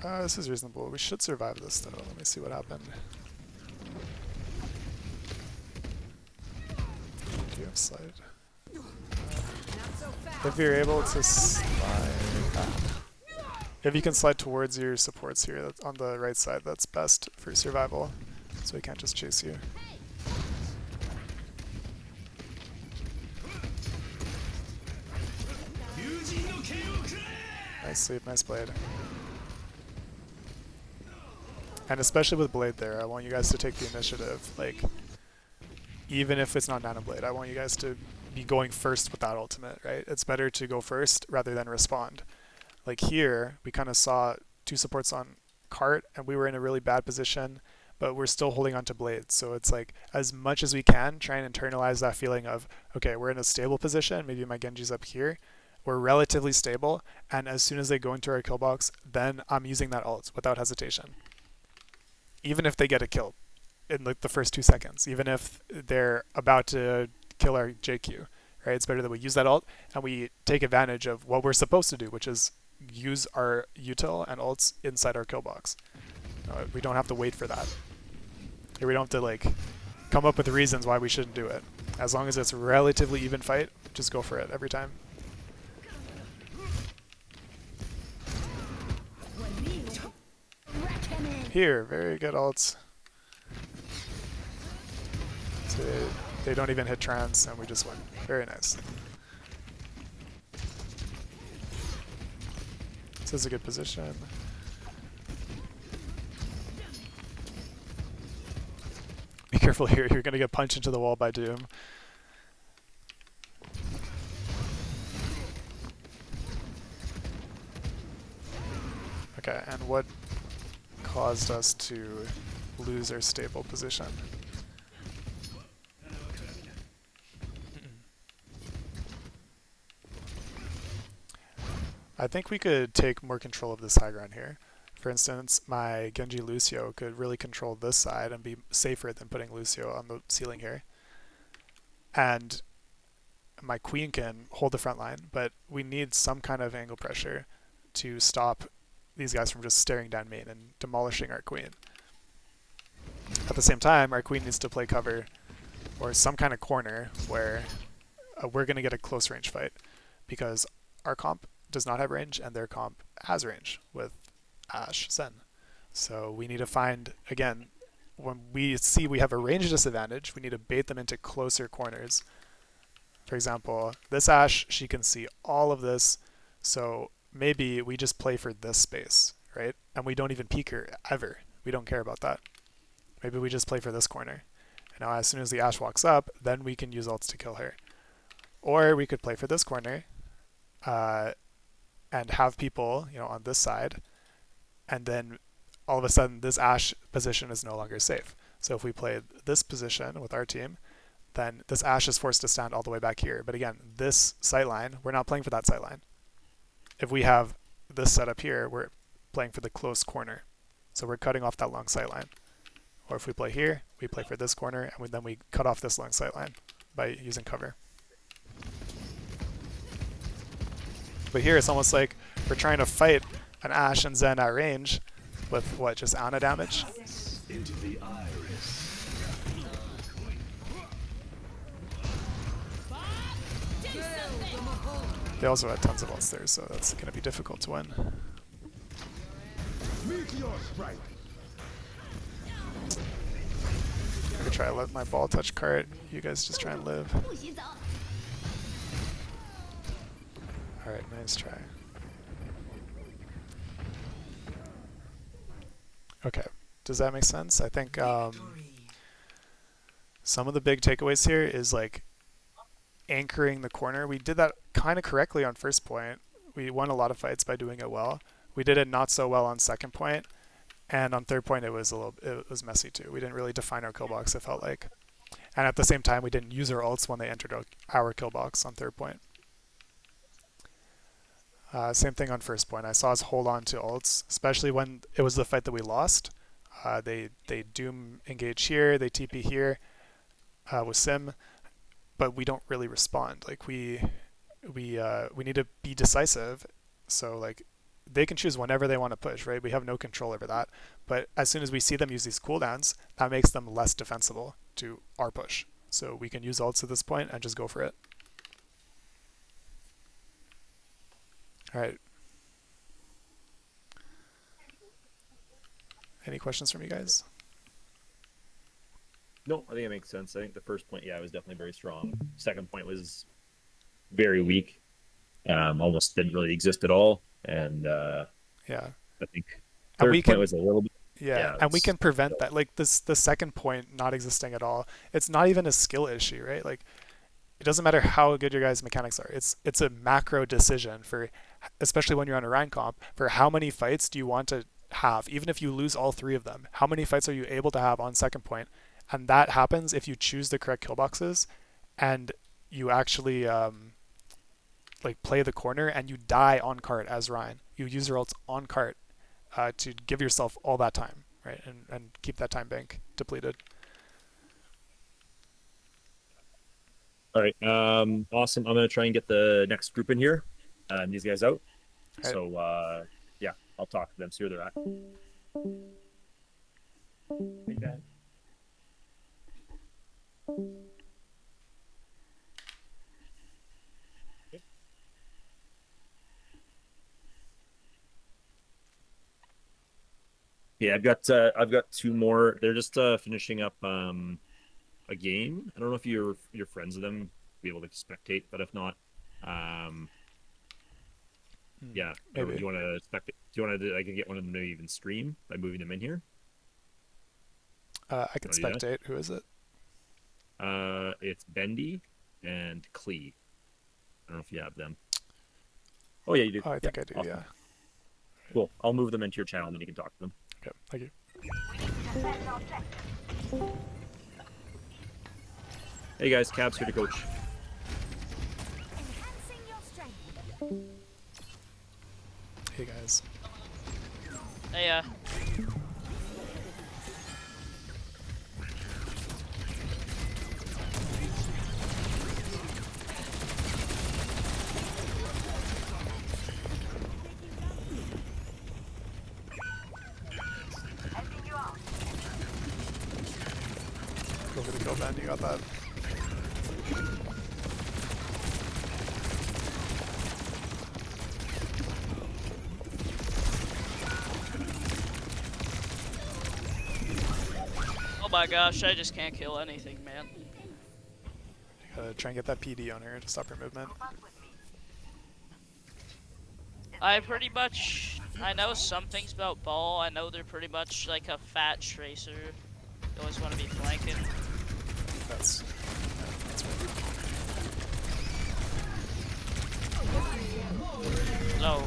This is reasonable. We should survive this, though. Let me see what happened. Do you have slide? If you're able to slide... if you can slide towards your supports here that's on the right side, that's best for survival. So he can't just chase you. Nice sleep, nice blade. And especially with Blade there, I want you guys to take the initiative. Like, even if it's not Nano Blade, I want you guys to be going first with that ultimate, right? It's better to go first rather than respond. Like here, we kind of saw 2 supports on cart, and we were in a really bad position, but we're still holding on to Blade. So it's like, as much as we can, try and internalize that feeling of, okay, we're in a stable position, maybe my Genji's up here, we're relatively stable, and as soon as they go into our kill box, then I'm using that ult without hesitation. Even if they get a kill in like the first 2 seconds, even if they're about to kill our JQ, right? It's better that we use that ult and we take advantage of what we're supposed to do, which is use our util and ults inside our kill box. We don't have to wait for that. Or we don't have to like come up with reasons why we shouldn't do it. As long as it's a relatively even fight, just go for it every time. Here, very good ults. So they don't even hit trance and we just win. Very nice. This is a good position. Be careful here, you're gonna get punched into the wall by Doom. Okay, and what caused us to lose our stable position? I think we could take more control of this high ground here. For instance, my Genji Lucio could really control this side and be safer than putting Lucio on the ceiling here. And my Queen can hold the front line, but we need some kind of angle pressure to stop these guys from just staring down main and demolishing our Queen. At the same time, our Queen needs to play cover or some kind of corner where we're going to get a close range fight, because our comp does not have range and their comp has range with Ashe Zen. So we need to find, again, when we see we have a range disadvantage, we need to bait them into closer corners. For example, this Ashe, she can see all of this, so maybe we just play for this space, right? And we don't even peek her ever. We don't care about that. Maybe we just play for this corner. And now as soon as the Ashe walks up, then we can use ults to kill her. Or we could play for this corner and have people, on this side, and then all of a sudden this Ashe position is no longer safe. So if we play this position with our team, then this Ashe is forced to stand all the way back here. But again, this sightline, we're not playing for that sightline. If we have this set up here, we're playing for the close corner. So we're cutting off that long sightline. Or if we play here, we play for this corner, and then we cut off this long sightline by using cover. But here it's almost like we're trying to fight an Ashe and Zen at range with what, just Ana damage? Into the iris. They also had tons of ults there, so that's going to be difficult to win. I'm going to try to let my ball touch cart. You guys just try and live. Alright, nice try. Okay, does that make sense? I think some of the big takeaways here is like anchoring the corner. We did that kind of correctly on first point. We won a lot of fights by doing it well. We did it not so well on second point, and on third point it was messy too. We didn't really define our kill box, it felt like. And at the same time we didn't use our ults when they entered our kill box on third point. Same thing on first point. I saw us hold on to ults, especially when it was the fight that we lost. They Doom engage here, they TP here with Sim, but we don't really respond. Like we need to be decisive. So like they can choose whenever they want to push, right? We have no control over that. But as soon as we see them use these cooldowns, that makes them less defensible to our push. So we can use ults at this point and just go for it. All right. Any questions from you guys? No, I think it makes sense. I think the first point, was definitely very strong. Second point was very weak. Almost didn't really exist at all. And yeah, I think and third we point can, was a little bit. yeah, and we can prevent that. Like the second point not existing at all. It's not even a skill issue, right? Like it doesn't matter how good your guys' mechanics are. It's a macro decision for, especially when you're on a rank comp, for how many fights do you want to have, even if you lose all 3 of them. How many fights are you able to have on second point? And that happens if you choose the correct kill boxes and you actually like play the corner and you die on cart as Ryan. You use your ults on cart to give yourself all that time, right? And keep that time bank depleted. All right. Awesome. I'm gonna try and get the next group in here. These guys out. Right. So yeah, I'll talk to them. See where they're at. Yeah, I've got two more. They're just finishing up a game. I don't know if you're friends with them, be able to spectate, but if not, um yeah. Do Maybe. you want to spectate? Do you want to? I can get one of them to even stream by moving them in here. I can Wanna do that? spectate. Who is it? It's Bendy and Klee. I don't know if you have them. Oh yeah, you do. Oh, I Yeah, think I do. awesome. Yeah. Cool. I'll move them into your channel and then you can talk to them. Okay. Thank you. Hey guys, Cab's here to coach. Hey guys. Hey, Go for the kill, Ben. You got that. oh my gosh, I just can't kill anything, man. You gotta try and get that PD on her to stop her movement. I know some things about Ball. I know they're pretty much like a fat tracer. You always want to be flanking. That's right. Oh.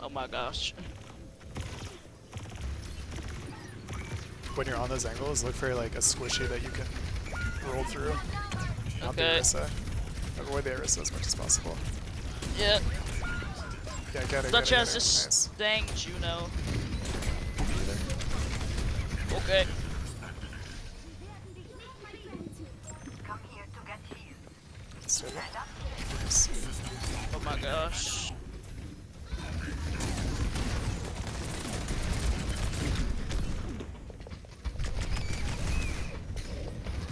Oh my gosh. When you're on those angles, look for like a squishy that you can roll through. Not the Okay. Orisa. Avoid the Orisa as much as possible. Yeah. Yeah, get it. Such get it, as get it. this Nice. dang Juno. Okay. Stable. Nice. Oh my gosh.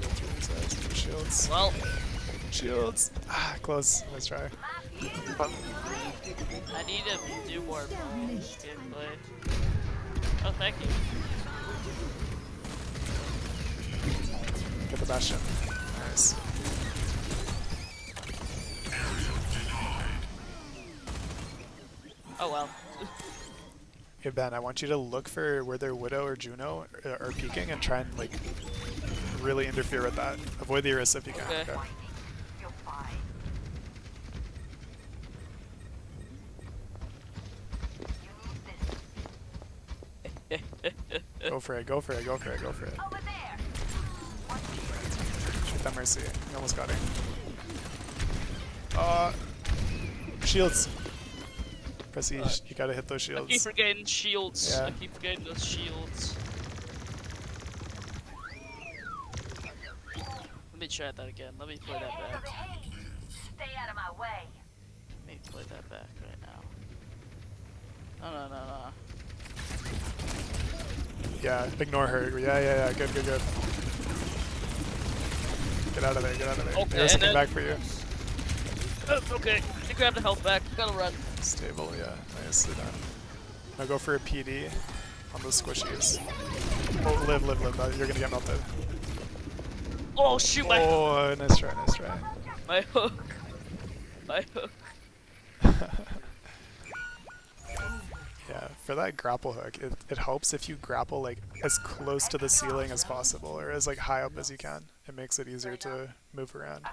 Go through these guys with the shields. Well, Shields. Ah, close. Let's try. I need to do more Ball gameplay. Oh, thank you. Get the Bastion. Nice. Oh well. Hey Ben, I want you to look for where their Widow or Juno are peeking and try and like really interfere with that. Avoid the Orisa if you can. Okay. Go for it, go for it, go for it, go for it. Shoot that Mercy. You almost got her. Shields. Press E, you gotta hit those I keep shields. forgetting shields. Yeah. I keep forgetting those shields. Let me try that again. Let me play that back. Stay out of my way. Let me play that back right now. No, no, no, no. Yeah, ignore her. Yeah. Good. Get out of there, get out of there. Okay, There's and something then- back for you. Okay, you grab the health back. Gotta run. Stable, yeah. Nicely done. Now go for a PD on those squishies. Oh, live. You're gonna get melted. Oh shoot, my Oh, nice try. my hook. My hook. Yeah, for that grapple hook, it helps if you grapple like as close to the ceiling as possible or as like high up as you can. It makes it easier to move around.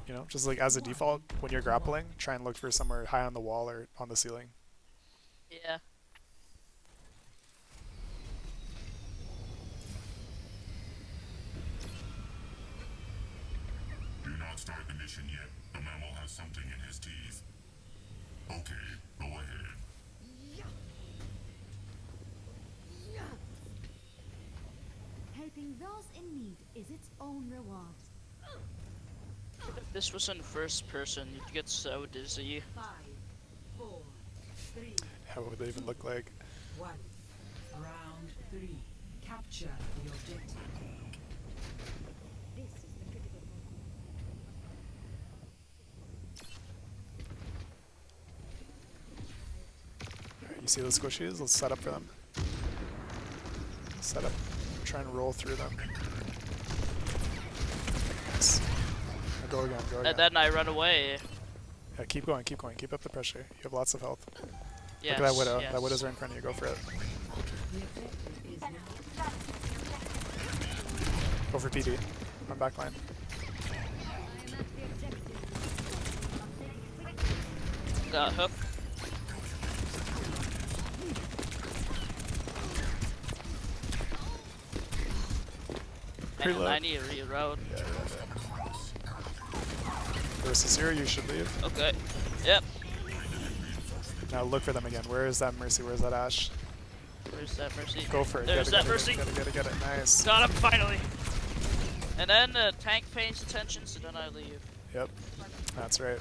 You know, just like as a default, when you're grappling, try and look for somewhere high on the wall or on the ceiling. Yeah. start the mission yet. The mammal has something in his teeth. Okay, go ahead. Helping those in need is its own reward. If this was in first person, you'd get so dizzy. 5, 4, 3, How would they even look like? 1. Round 3. Capture the objective. This is the critical moment. Alright, you see those squishies? Let's set up for them. Set up. Try and roll through them. Nice. Now go again, go again. And then I run away. Yeah, keep going, keep going. Keep up the pressure. You have lots of health. Yes, Look at that widow. yes. That widow's right in front of you. Go for it. The objective is now. Go for PD. Run back line. Got hook. And Preload. I need to reload. Yeah. Versus 0, you should leave. Okay. Yep. Now look for them again. Where is that Mercy? Where's that Ash? Where's that Mercy? Go for it. There's Get it, that get it, Mercy. Get it, get it. Nice. Got him finally. And then the tank pays attention, so then I leave. Yep. That's right.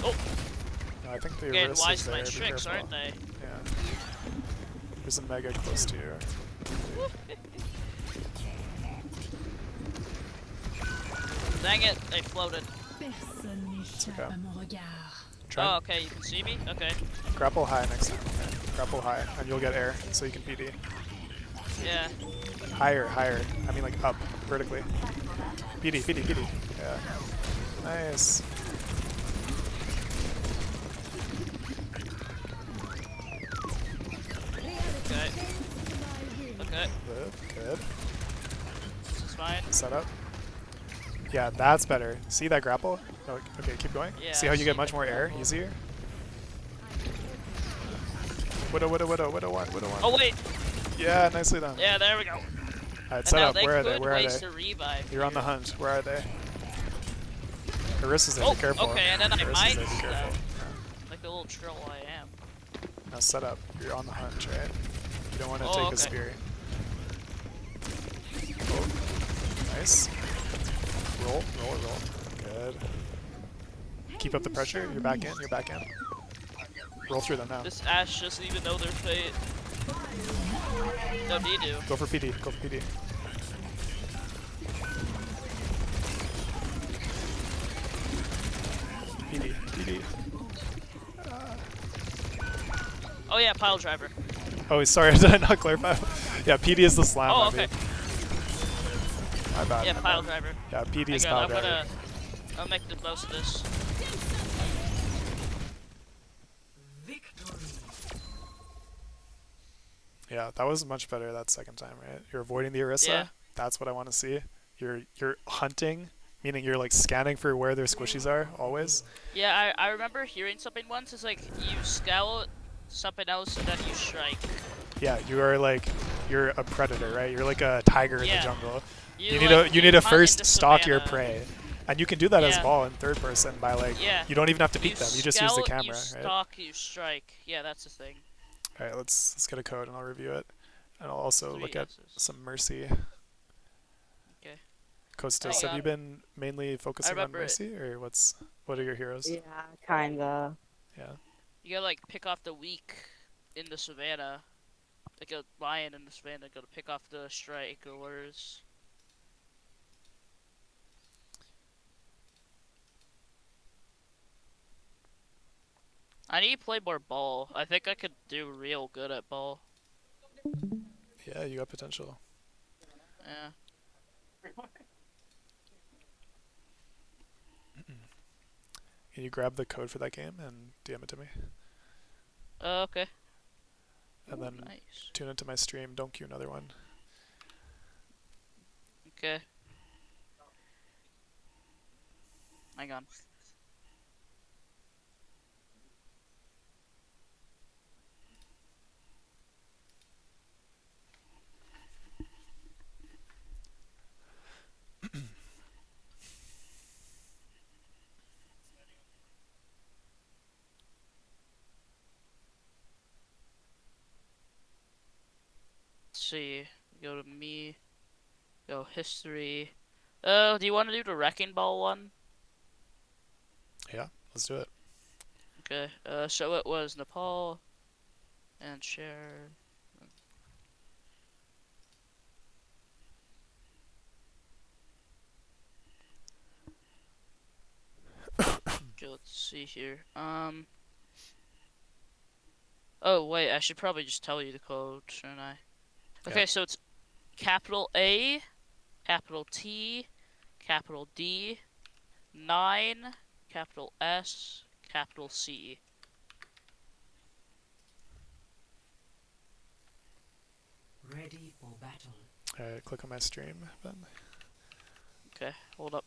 Oh, No, I think the getting wrist wise is to there. my Be tricks, careful. aren't they? Yeah. There's a mega close to you. Dang it, they floated. It's okay. Oh, Try okay, you can see me? Okay. grapple high next time. Okay. Grapple high, and you'll get air, so you can PD. Yeah. Higher, higher. I mean like up, vertically. PD, PD, PD. Yeah. Nice. Okay. Okay, Good, good. this is fine. Set up. Yeah, that's better. See that grapple? Oh, okay, keep going. Yeah, See how I you see get much the more air, grapple. easier? Widow, widow, widow, widow one, widow one. Oh wait! Yeah, nicely done. Yeah, there we go. Alright, And set now up. they Where are they? could Where are waste they? a revive. You're on the hunt. Where are they? Carissa's there. Oh, Be careful. okay, and then I Carissa's might there, be careful. like the little troll I am. Now set up. You're on the hunt, right? You don't want to Oh, take okay. a spear. Oh, nice. Roll, roll, roll. Good. Keep up the pressure. You're back in. You're back in. Roll through them now. This Ash doesn't even know their fate. Don't need to. Go for PD. Go for PD. PD. PD. Oh yeah, pile driver. Oh, sorry. Did I not clarify? Yeah, PD is the slam. Oh, I okay. mean. My bad. Yeah, my pile bad. driver. Yeah, PD is Hang on, pile I'm driver. I'll make the most of this. Victory. Yeah, that was much better that second time, right? You're avoiding the Orisa. Yeah. That's what I want to see. You're hunting, meaning you're like scanning for where their squishies are always. Yeah, I remember hearing something once. It's like you scout something else and then you strike. Yeah, you're a predator, right? You're like a tiger in the Yeah. jungle. You, need like, to you need to hunt first into stalk your savannah. prey, and you can do that as Yeah. well in third person by like Yeah. you don't even have to peek them. You just use the scout, camera, You right? stalk, you strike. Yeah, that's the thing. All right, let's get a code and I'll review it, and I'll also 3 look at S's. some mercy. Okay. Kostas, Hang have you on. been mainly focusing on remember it. mercy, or what are your heroes? Yeah, kinda. Yeah. You gotta like pick off the weak in the savannah. Like a lion in the savannah, gotta pick off the stragglers. I need to play more ball. I think I could do real good at ball. Yeah, you got potential. Yeah. Can you grab the code for that game and DM it to me? Okay. And then Nice. tune into my stream. Don't queue another one. Okay. Hang on. see. Go to me. Go history. Do you want to do the wrecking ball one? Yeah, let's do it. Okay. So it was Nepal and share. Okay, let's see here. Oh wait, I should probably just tell you the code, shouldn't I? Okay, Yeah. so it's capital A, capital T, capital D, 9, capital S, capital C. Ready for battle. Alright, click on my stream, Ben. Okay, hold up.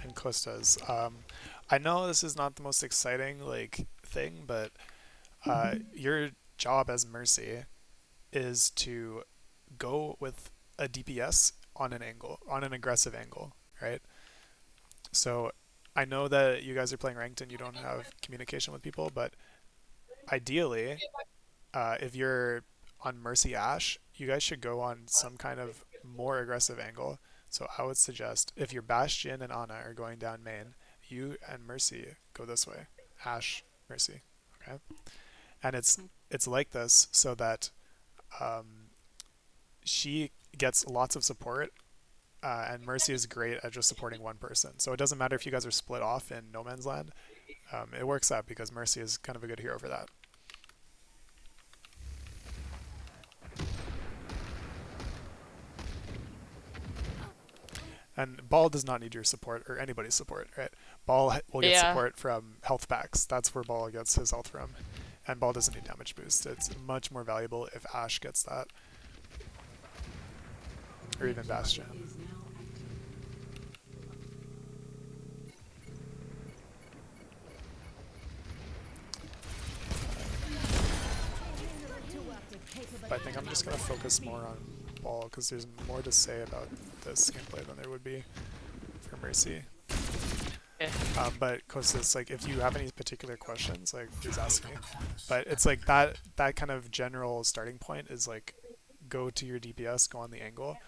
And Costas. I know this is not the most exciting like thing, but your job as Mercy is to go with a DPS on an angle, on an aggressive angle, right? So I know that you guys are playing ranked and you don't have communication with people, but ideally, if you're on Mercy Ash, you guys should go on some kind of more aggressive angle. So I would suggest if your Bastion and Ana are going down main, you and Mercy go this way. Ash, Mercy, okay? And it's like this so that she gets lots of support, and Mercy is great at just supporting one person. So it doesn't matter if you guys are split off in no man's land. It works out because Mercy is kind of a good hero for that. And Ball does not need your support or anybody's support, right? Ball will get support from health packs. That's where Ball gets his health from. And Ball doesn't need damage boost. It's much more valuable if Ash gets that. Or even Bastion. But I think I'm just going to focus more on Ball because there's more to say about this gameplay than there would be for Mercy. But Kostas, like, if you have any particular questions, like, please ask me. But it's like that kind of general starting point is like, go to your DPS, go on the angle,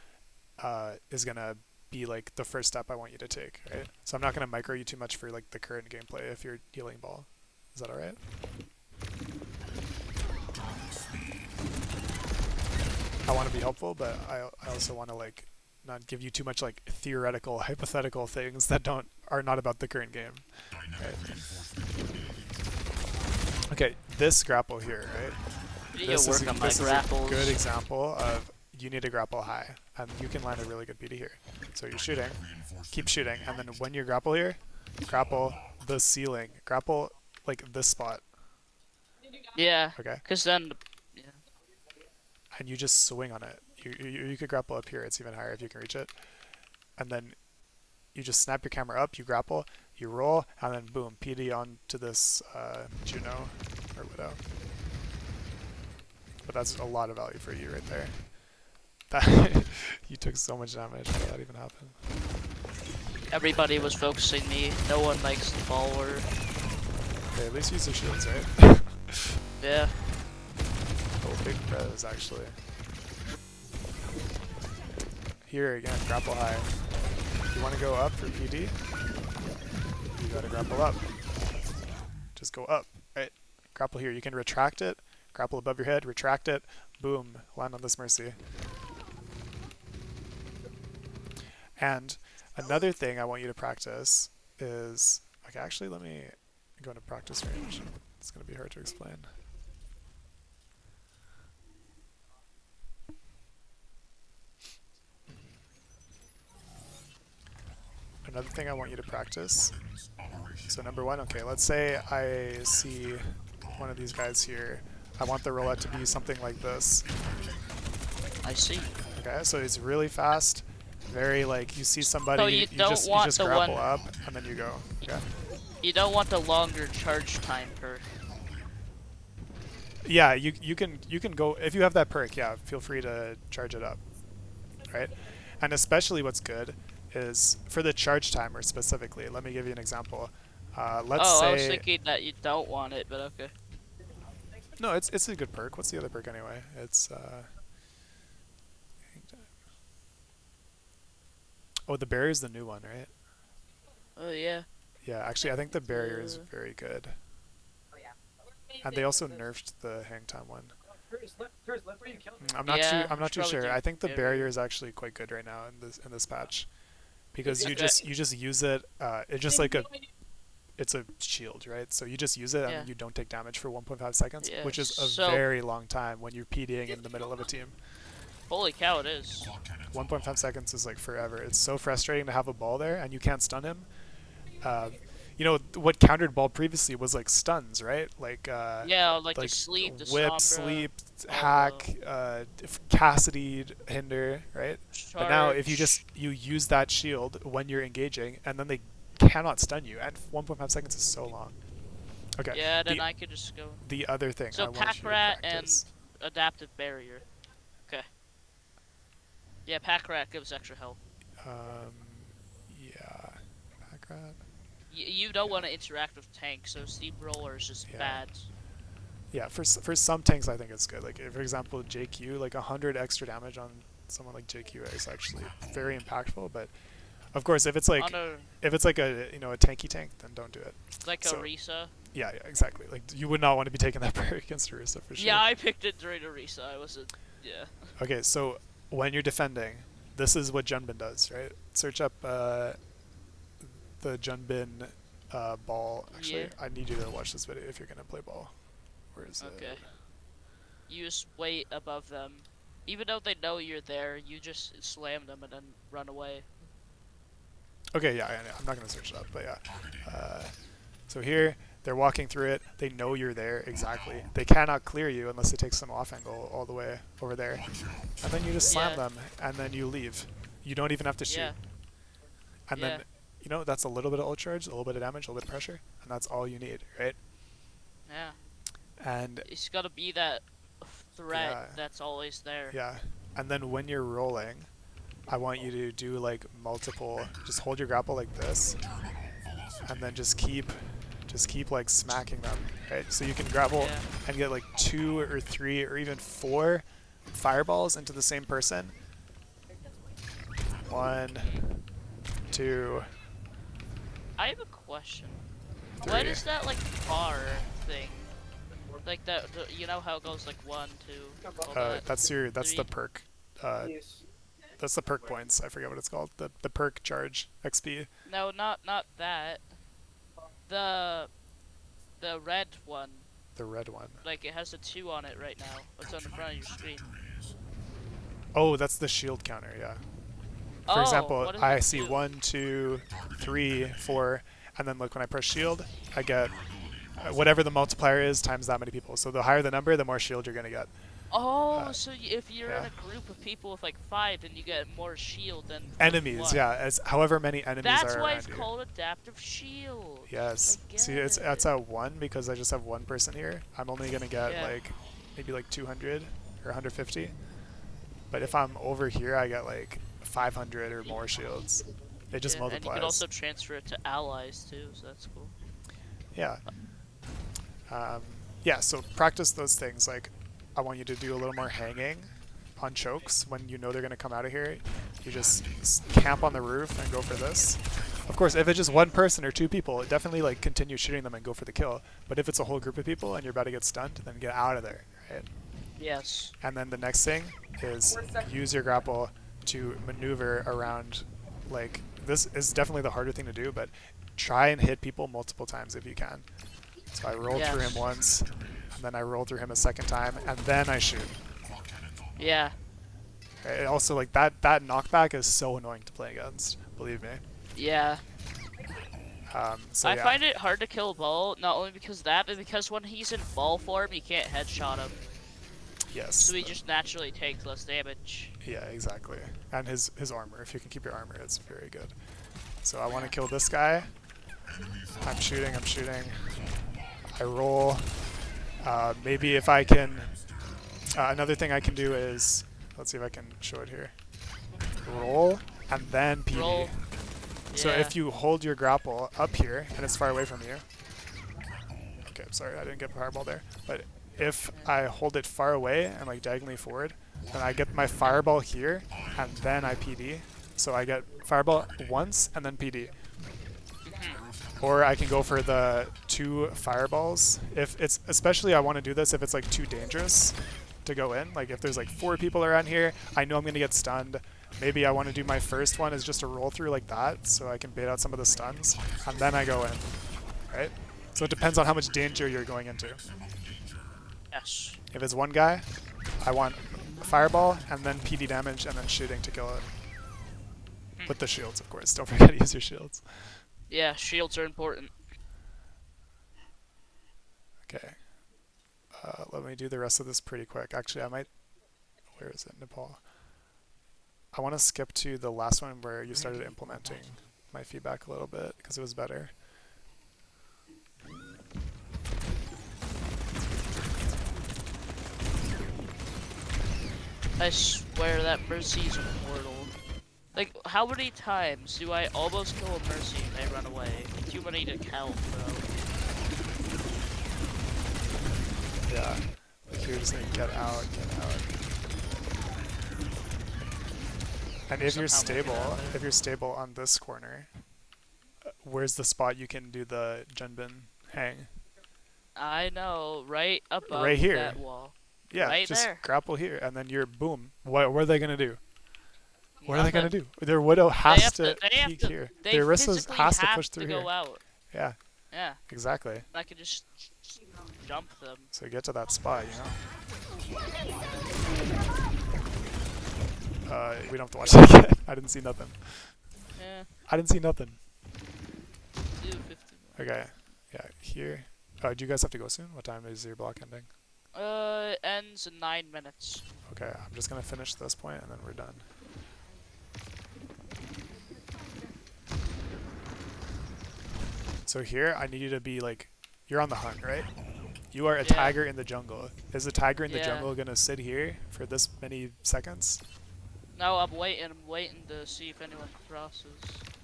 is gonna be like the first step I want you to take, right? So I'm not gonna micro you too much for like the current gameplay if you're healing Ball. Is that alright? I want to be helpful, but I also want to like not give you too much like theoretical, hypothetical things that are not about the current game. Right? Okay, this grapple here, right? This is a good example of you need to grapple high, and you can land a really good PD here. So you're shooting, keep shooting, and then when you grapple here, grapple the ceiling, grapple like this spot. Yeah. Okay. Because then. And you just swing on it. You could grapple up here. It's even higher if you can reach it. And then you just snap your camera up, you grapple, you roll, and then boom, PD onto this Juno or Widow. But that's a lot of value for you right there. That you took so much damage. How did that even happen? Everybody was focusing me. No one likes the follower. Okay, at least use the shields, right? Yeah. Oh, big res, actually. Here again, grapple high. If you want to go up for PD, you gotta grapple up. Just go up, right? Grapple here. You can retract it, grapple above your head, retract it, boom, land on this Mercy. And another thing I want you to practice is, okay, actually let me go into practice range. It's gonna be hard to explain. Another thing I want you to practice. So number one, okay, let's say I see one of these guys here. I want the roulette to be something like this. I see. Okay, so it's really fast, very like you see somebody, So you don't you want just the grapple one... up and then you go. Okay. You don't want the longer charge time perk. Yeah, you can go if you have that perk. Yeah, feel free to charge it up, right? And especially what's good is for the charge timer specifically. Let me give you an example. Let's Oh, say I was thinking that you don't want it, but okay. no, it's a good perk. What's the other perk anyway? It's oh, the barrier's the new one, right? Oh yeah. Yeah, actually, I think the barrier is very good. And they also nerfed the hang time one. I'm not Yeah, too I'm we not should too probably sure. do I think the barrier. barrier is actually quite good right now in this patch, because you Okay. just use it. It's just like it's a shield, right? So you just use it and Yeah. then you don't take damage for 1.5 seconds, Yeah, which is a so- very long time when you're PDing in the middle of a team. Holy cow, it is. 1.5 seconds is like forever. It's so frustrating to have a ball there and you can't stun him. You know what countered ball previously was like stuns, right? Like Yeah, like the sleep, the whip, sombra, sleep, all hack, Cassidy, hinder, right? But now if you charge. you use that shield when you're engaging, and then they cannot stun you, and 1.5 seconds is so long. Okay. Yeah, then I could just go. The other thing I So want pack you to rat and practice. adaptive barrier. Okay. Yeah, pack rat gives extra health. Yeah, pack rat. You don't want to interact with tanks, so steamroller is just Yeah. bad. Yeah, for some tanks I think it's good. Like for example, JQ, like 100 extra damage on someone like JQ is actually very impactful. But of course, if it's like a a tanky tank, then don't do it. Like So- a Risa. Yeah, exactly. Like you would not want to be taking that barrier against Orisa for sure. Yeah, I picked it during a Risa. I wasn't. Yeah. Okay, so when you're defending, this is what Junbin does, right? Search up the Junbin ball. Actually, Yeah. I need you to watch this video if you're gonna play ball. Where is Okay. it? You just wait above them. Even though they know you're there, you just slam them and then run away. Okay, yeah, I'm not gonna search it up, but yeah. So here, they're walking through it. They know you're there exactly. They cannot clear you unless they take some off angle all the way over there, and then you just slam Yeah. them, and then you leave. You don't even have to shoot. Yeah. And Yeah. then, you know, that's a little bit of ult charge, a little bit of damage, a little bit of pressure, and that's all you need, right? Yeah. And It's gotta be that threat Yeah. that's always there. yeah, and then when you're rolling, I want you to do like multiple. Just hold your grapple like this, and then just keep like smacking them, right? So you can grapple Yeah. and get like 2 or 3 or even 4 fireballs into the same person. 1, 2, I have a question. 3. What is that like bar thing? Like that, you know how it goes like 1, 2. all that? That's the 3? perk. That's the perk points. I forget what it's called. The perk charge XP. No, not that. The red one. The red one. Like it has a 2 on it right now. It's on the front of your screen. Oh, that's the shield counter. Yeah. For Oh, example, what does I it see do? 1, 2, 3, 4, and then look when I press shield, I get whatever the multiplier is times that many people. So the higher the number, the more shield you're gonna get. Oh, so if you're in yeah. a group of people with like 5, then you get more shield than with Enemies, 1. yeah, as however many enemies That's are why around it's you. called adaptive shield. Yes. I See, get it's it. at 1 because I just have 1 person here. I'm only gonna get Yeah. like maybe like 200 or 150. But if I'm over here, I get like 500 or more shields. It just Yeah, and you multiplies. can also transfer it to allies too, so that's cool. Yeah. Yeah, so practice those things. Like, I want you to do a little more hanging on chokes when you know they're going to come out of here. You just camp on the roof and go for this. Of course, if it's just 1 person or 2 people, definitely like continue shooting them and go for the kill. But if it's a whole group of people and you're about to get stunned, then get out of there, right? Yes. And then the next thing is use your grapple to maneuver around. Like, this is definitely the harder thing to do, but try and hit people multiple times if you can. So I rolled through him Yes. once, and then I rolled through him a second time, and then I shoot. Yeah. It also, like, that knockback is so annoying to play against, believe me. Yeah. So I yeah. find it hard to kill Ball, not only because of that, but because when he's in ball form, you can't headshot him. Yes. So he just naturally takes less damage. Yeah, exactly. And his armor. If you can keep your armor, it's very good. So I want to kill this guy. I'm shooting. I roll. Maybe if I can... another thing I can do is... Let's see if I can show it here. Roll, and then PD. Roll. So Yeah. if you hold your grapple up here, and it's far away from you... Okay, I'm sorry, I didn't get fireball there. But if I hold it far away and like diagonally forward, then I get my fireball here, and then I PD. So I get fireball once, and then PD. Or I can go for the 2 fireballs. If it's, especially I want to do this if it's like too dangerous to go in. Like if there's like 4 people around here, I know I'm going to get stunned. Maybe I want to do my first one as just a roll through like that, so I can bait out some of the stuns, and then I go in, right? So it depends on how much danger you're going into. Yes. If it's one guy, I want fireball, and then PD damage, and then shooting to kill it. With the shields, of course. Don't forget to use your shields. Yeah, shields are important. Okay. Let me do the rest of this pretty quick. Actually, I might... Where is it? Nepal. I want to skip to the last one where you started implementing my feedback a little bit, because it was better. I swear that Mercy's immortal. Like, how many times do I almost kill a Mercy and they run away? Too many to count, bro. Yeah. Like you're just gonna get out. And if you're stable on this corner, where's the spot you can do the Junbin hang? I know, right above Right here. that wall. Yeah, Right just there. grapple here, and then you're boom. What are they gonna do? What are they gonna Nothing. do? Their Widow has have to they have peek to- here. They Their Orisa physically has to have push through to go here. out. Yeah, Yeah, exactly. I can just jump them. So get to that spot, you know? We don't have to watch that again. I didn't see nothing. Yeah, I didn't see nothing. do 50 more. Okay, yeah, here. Do you guys have to go soon? What time is your block ending? It ends in 9 minutes. Okay, I'm just gonna finish this point and then we're done. So here, I need you to be like, you're on the hunt, right? You are a Yeah. tiger in the jungle. Is the tiger in the Yeah. jungle gonna sit here for this many seconds? No, I'm waiting to see if anyone crosses.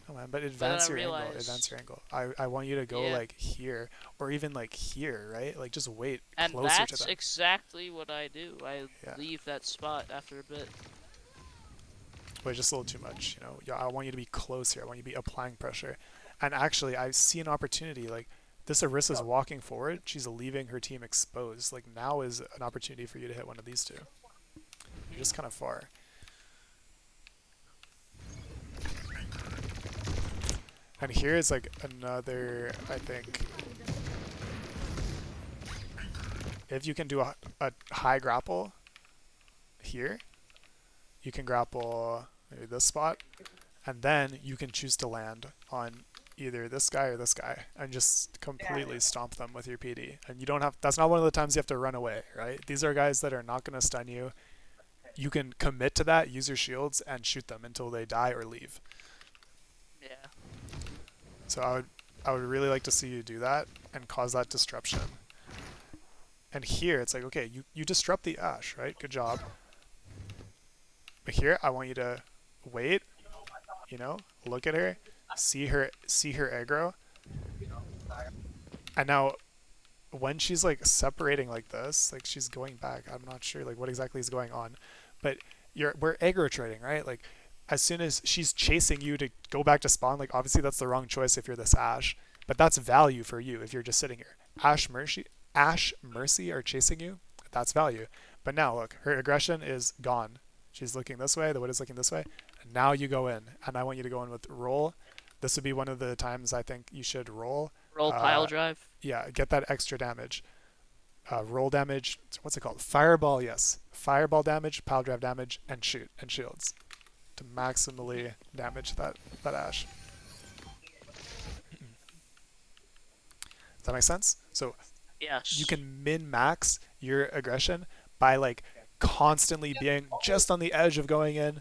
Oh man, but then advance I your angle. realized- Advance your angle. I want you to go Yeah. like here, or even like here, right? Like just wait And closer to that's them. exactly what I do. I Yeah. leave that spot after a bit. But just a little too much, you know. Yeah, I want you to be close here. I want you to be applying pressure. And actually, I see an opportunity. Like this Orisa's walking forward. She's leaving her team exposed. Like now is an opportunity for you to hit one of these two. You're just kind of far. And here is like another, I think, if you can do a high grapple here, you can grapple maybe this spot, and then you can choose to land on either this guy or this guy and just completely stomp them with your PD. And you don't have, that's not one of the times you have to run away, right? These are guys that are not going to stun you. You can commit to that, use your shields, and shoot them until they die or leave. Yeah. So I would really like to see you do that and cause that disruption. And here it's like, okay, you disrupt the Ashe, right? Good job. But here I want you to wait, you know, look at her, see her aggro. And now when she's like separating like this, like she's going back, I'm not sure like what exactly is going on. But we're aggro trading, right? Like as soon as she's chasing you to go back to spawn, like obviously that's the wrong choice if you're this Ashe, but that's value for you if you're just sitting here. Ashe Mercy are chasing you, that's value. But now look, her aggression is gone. She's looking this way, the Widow's looking this way, and now you go in, and I want you to go in with roll. This would be one of the times I think you should roll. Roll pile drive. Yeah, get that extra damage. Roll damage, what's it called? Fireball, yes. Fireball damage, pile drive damage, and shoot, and shields. To maximally damage that Ashe. Does that make sense? So Yes. you can min-max your aggression by like constantly being just on the edge of going in,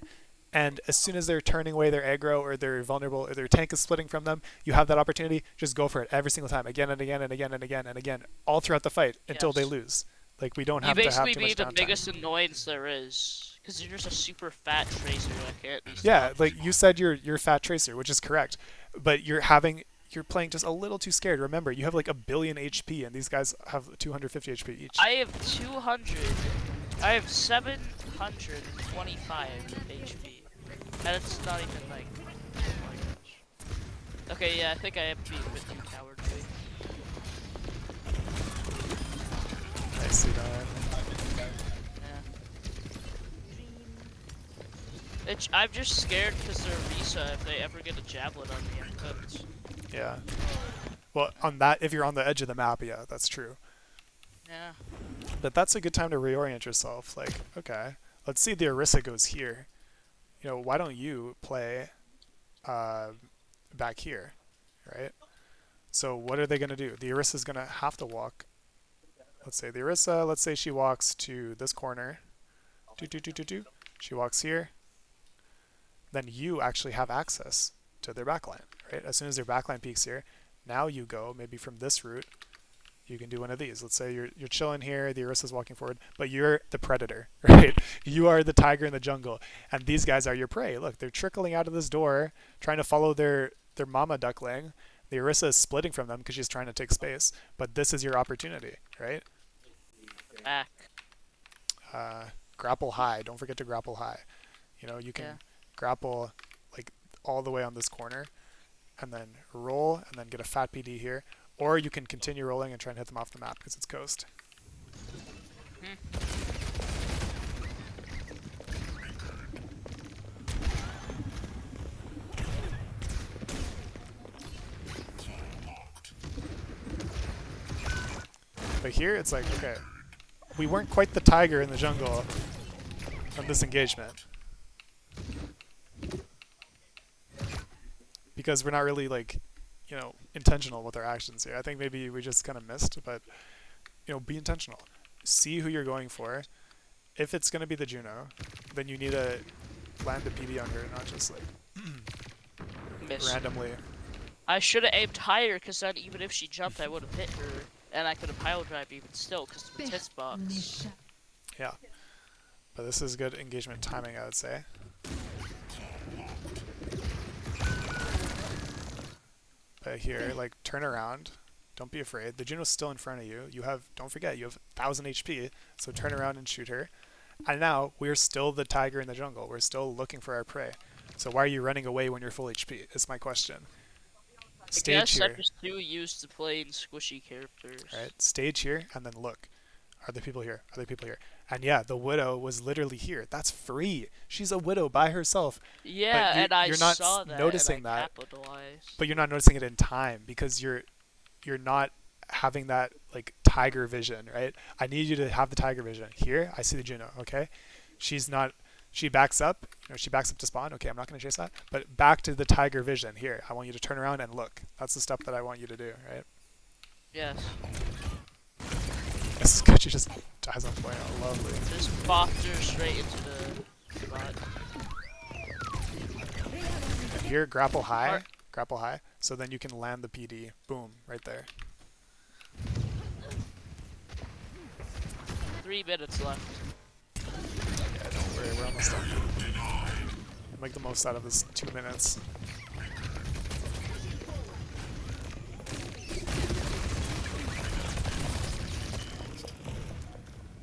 And as soon as they're turning away their aggro or they're vulnerable or their tank is splitting from them, you have that opportunity. Just go for it every single time, again and again and again and again and again, all throughout the fight until they Yes. lose. Like, we don't You have to have basically too be much the downtime. biggest annoyance there is, because you're just a super fat tracer that can't be Yeah, stopped. like you said, you're fat tracer, which is correct, but you're playing just a little too scared. Remember, you have like 1,000,000,000 HP, and these guys have 250 HP each. I have 200. I have 725 HP, and it's not even like. Oh my gosh. Okay, yeah, I think I am being a bit too cowardly. I see that. I'm just scared because they're Risa if they ever get a javelin on me, I'm cooked. Yeah. Well, on that, if you're on the edge of the map, yeah, that's true. Yeah. But that's a good time to reorient yourself. Like, okay, let's see the Orisa goes here. You know, why don't you play back here, right? So what are they going to do? The Orisa's going to have to walk. Let's say the Orisa, let's say she walks to this corner. She walks here. Then you actually have access to their backline, right? As soon as their backline peaks here, now you go maybe from this route. You can do one of these. Let's say you're chilling here, the Orisa's walking forward, but you're the predator, right? You are the tiger in the jungle, and these guys are your prey. Look, they're trickling out of this door, trying to follow their mama duckling. The Orisa is splitting from them because she's trying to take space, but this is your opportunity, right? Back. Grapple high. Don't forget to grapple high. You know, you can grapple like all the way on this corner, and then roll, and then get a fat PD here. Or you can continue rolling and try and hit them off the map because it's coast. But here it's like, okay, we weren't quite the tiger in the jungle on this engagement. Because we're not really like, you know, intentional with our actions here. I think maybe we just kind of missed, but, you know, be intentional. See who you're going for. If it's going to be the Juno, then you need to land the PD on her, not just like randomly. I should have aimed higher, because then even if she jumped, I would have hit her, and I could have pile drive even still, because of the tits box. Yeah. But this is good engagement timing, I would say. But here, like, turn around. Don't be afraid. The Juno's still in front of you. You have, don't forget, you have 1,000 HP, so turn around and shoot her. And now, we're still the tiger in the jungle. We're still looking for our prey. So why are you running away when you're full HP? Is my question. Stage I guess here. I'm just too used to playing squishy characters. Right? Stage here, and then look. Are there people here? Are there people here? And yeah, the Widow was literally here. That's free. She's a Widow by herself. Yeah, and I you're not saw that, noticing and I that. capitalized. But you're not noticing it in time because you're not having that like tiger vision, right? I need you to have the tiger vision. Here, I see the Juno, okay? She's not, she backs up, you know, she backs up to spawn. Okay, I'm not going to chase that. But back to the tiger vision. Here, I want you to turn around and look. That's the stuff that I want you to do, right? Yes. This is good. She just dies on point. Oh, lovely. Just bopped her straight into the spot. And here, grapple high. Grapple high. So then you can land the PD. Boom, right there. 3 minutes left. Yeah, don't worry. We're almost done. Make the most out of this 2 minutes.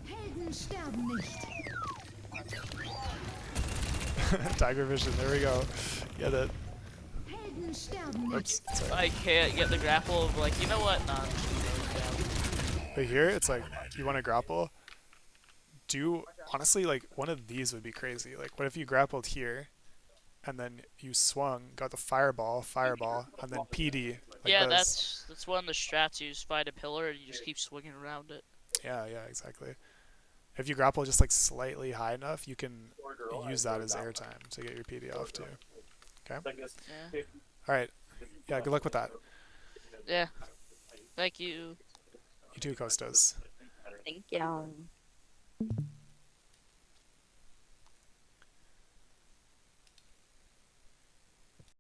Helden sterben nicht. Tiger vision. There we go. Get it. Helden sterben Oops. nicht. Sorry. I can't get the grapple of like, you know what? Nah, I'm just gonna go down. But here, it's like, you want to grapple? Do, honestly, like, one of these would be crazy. Like, what if you grappled here, and then you swung, got the fireball, and then PD. Like Yeah, this. that's one of the strats. You just find a pillar and you just keep swinging around it. Yeah, exactly. If you grapple just, like, slightly high enough, you can use that as airtime to get your PD off, too. Okay? Yeah. Alright. Yeah, good luck with that. Yeah. Thank you. You too, Costas. Thank you.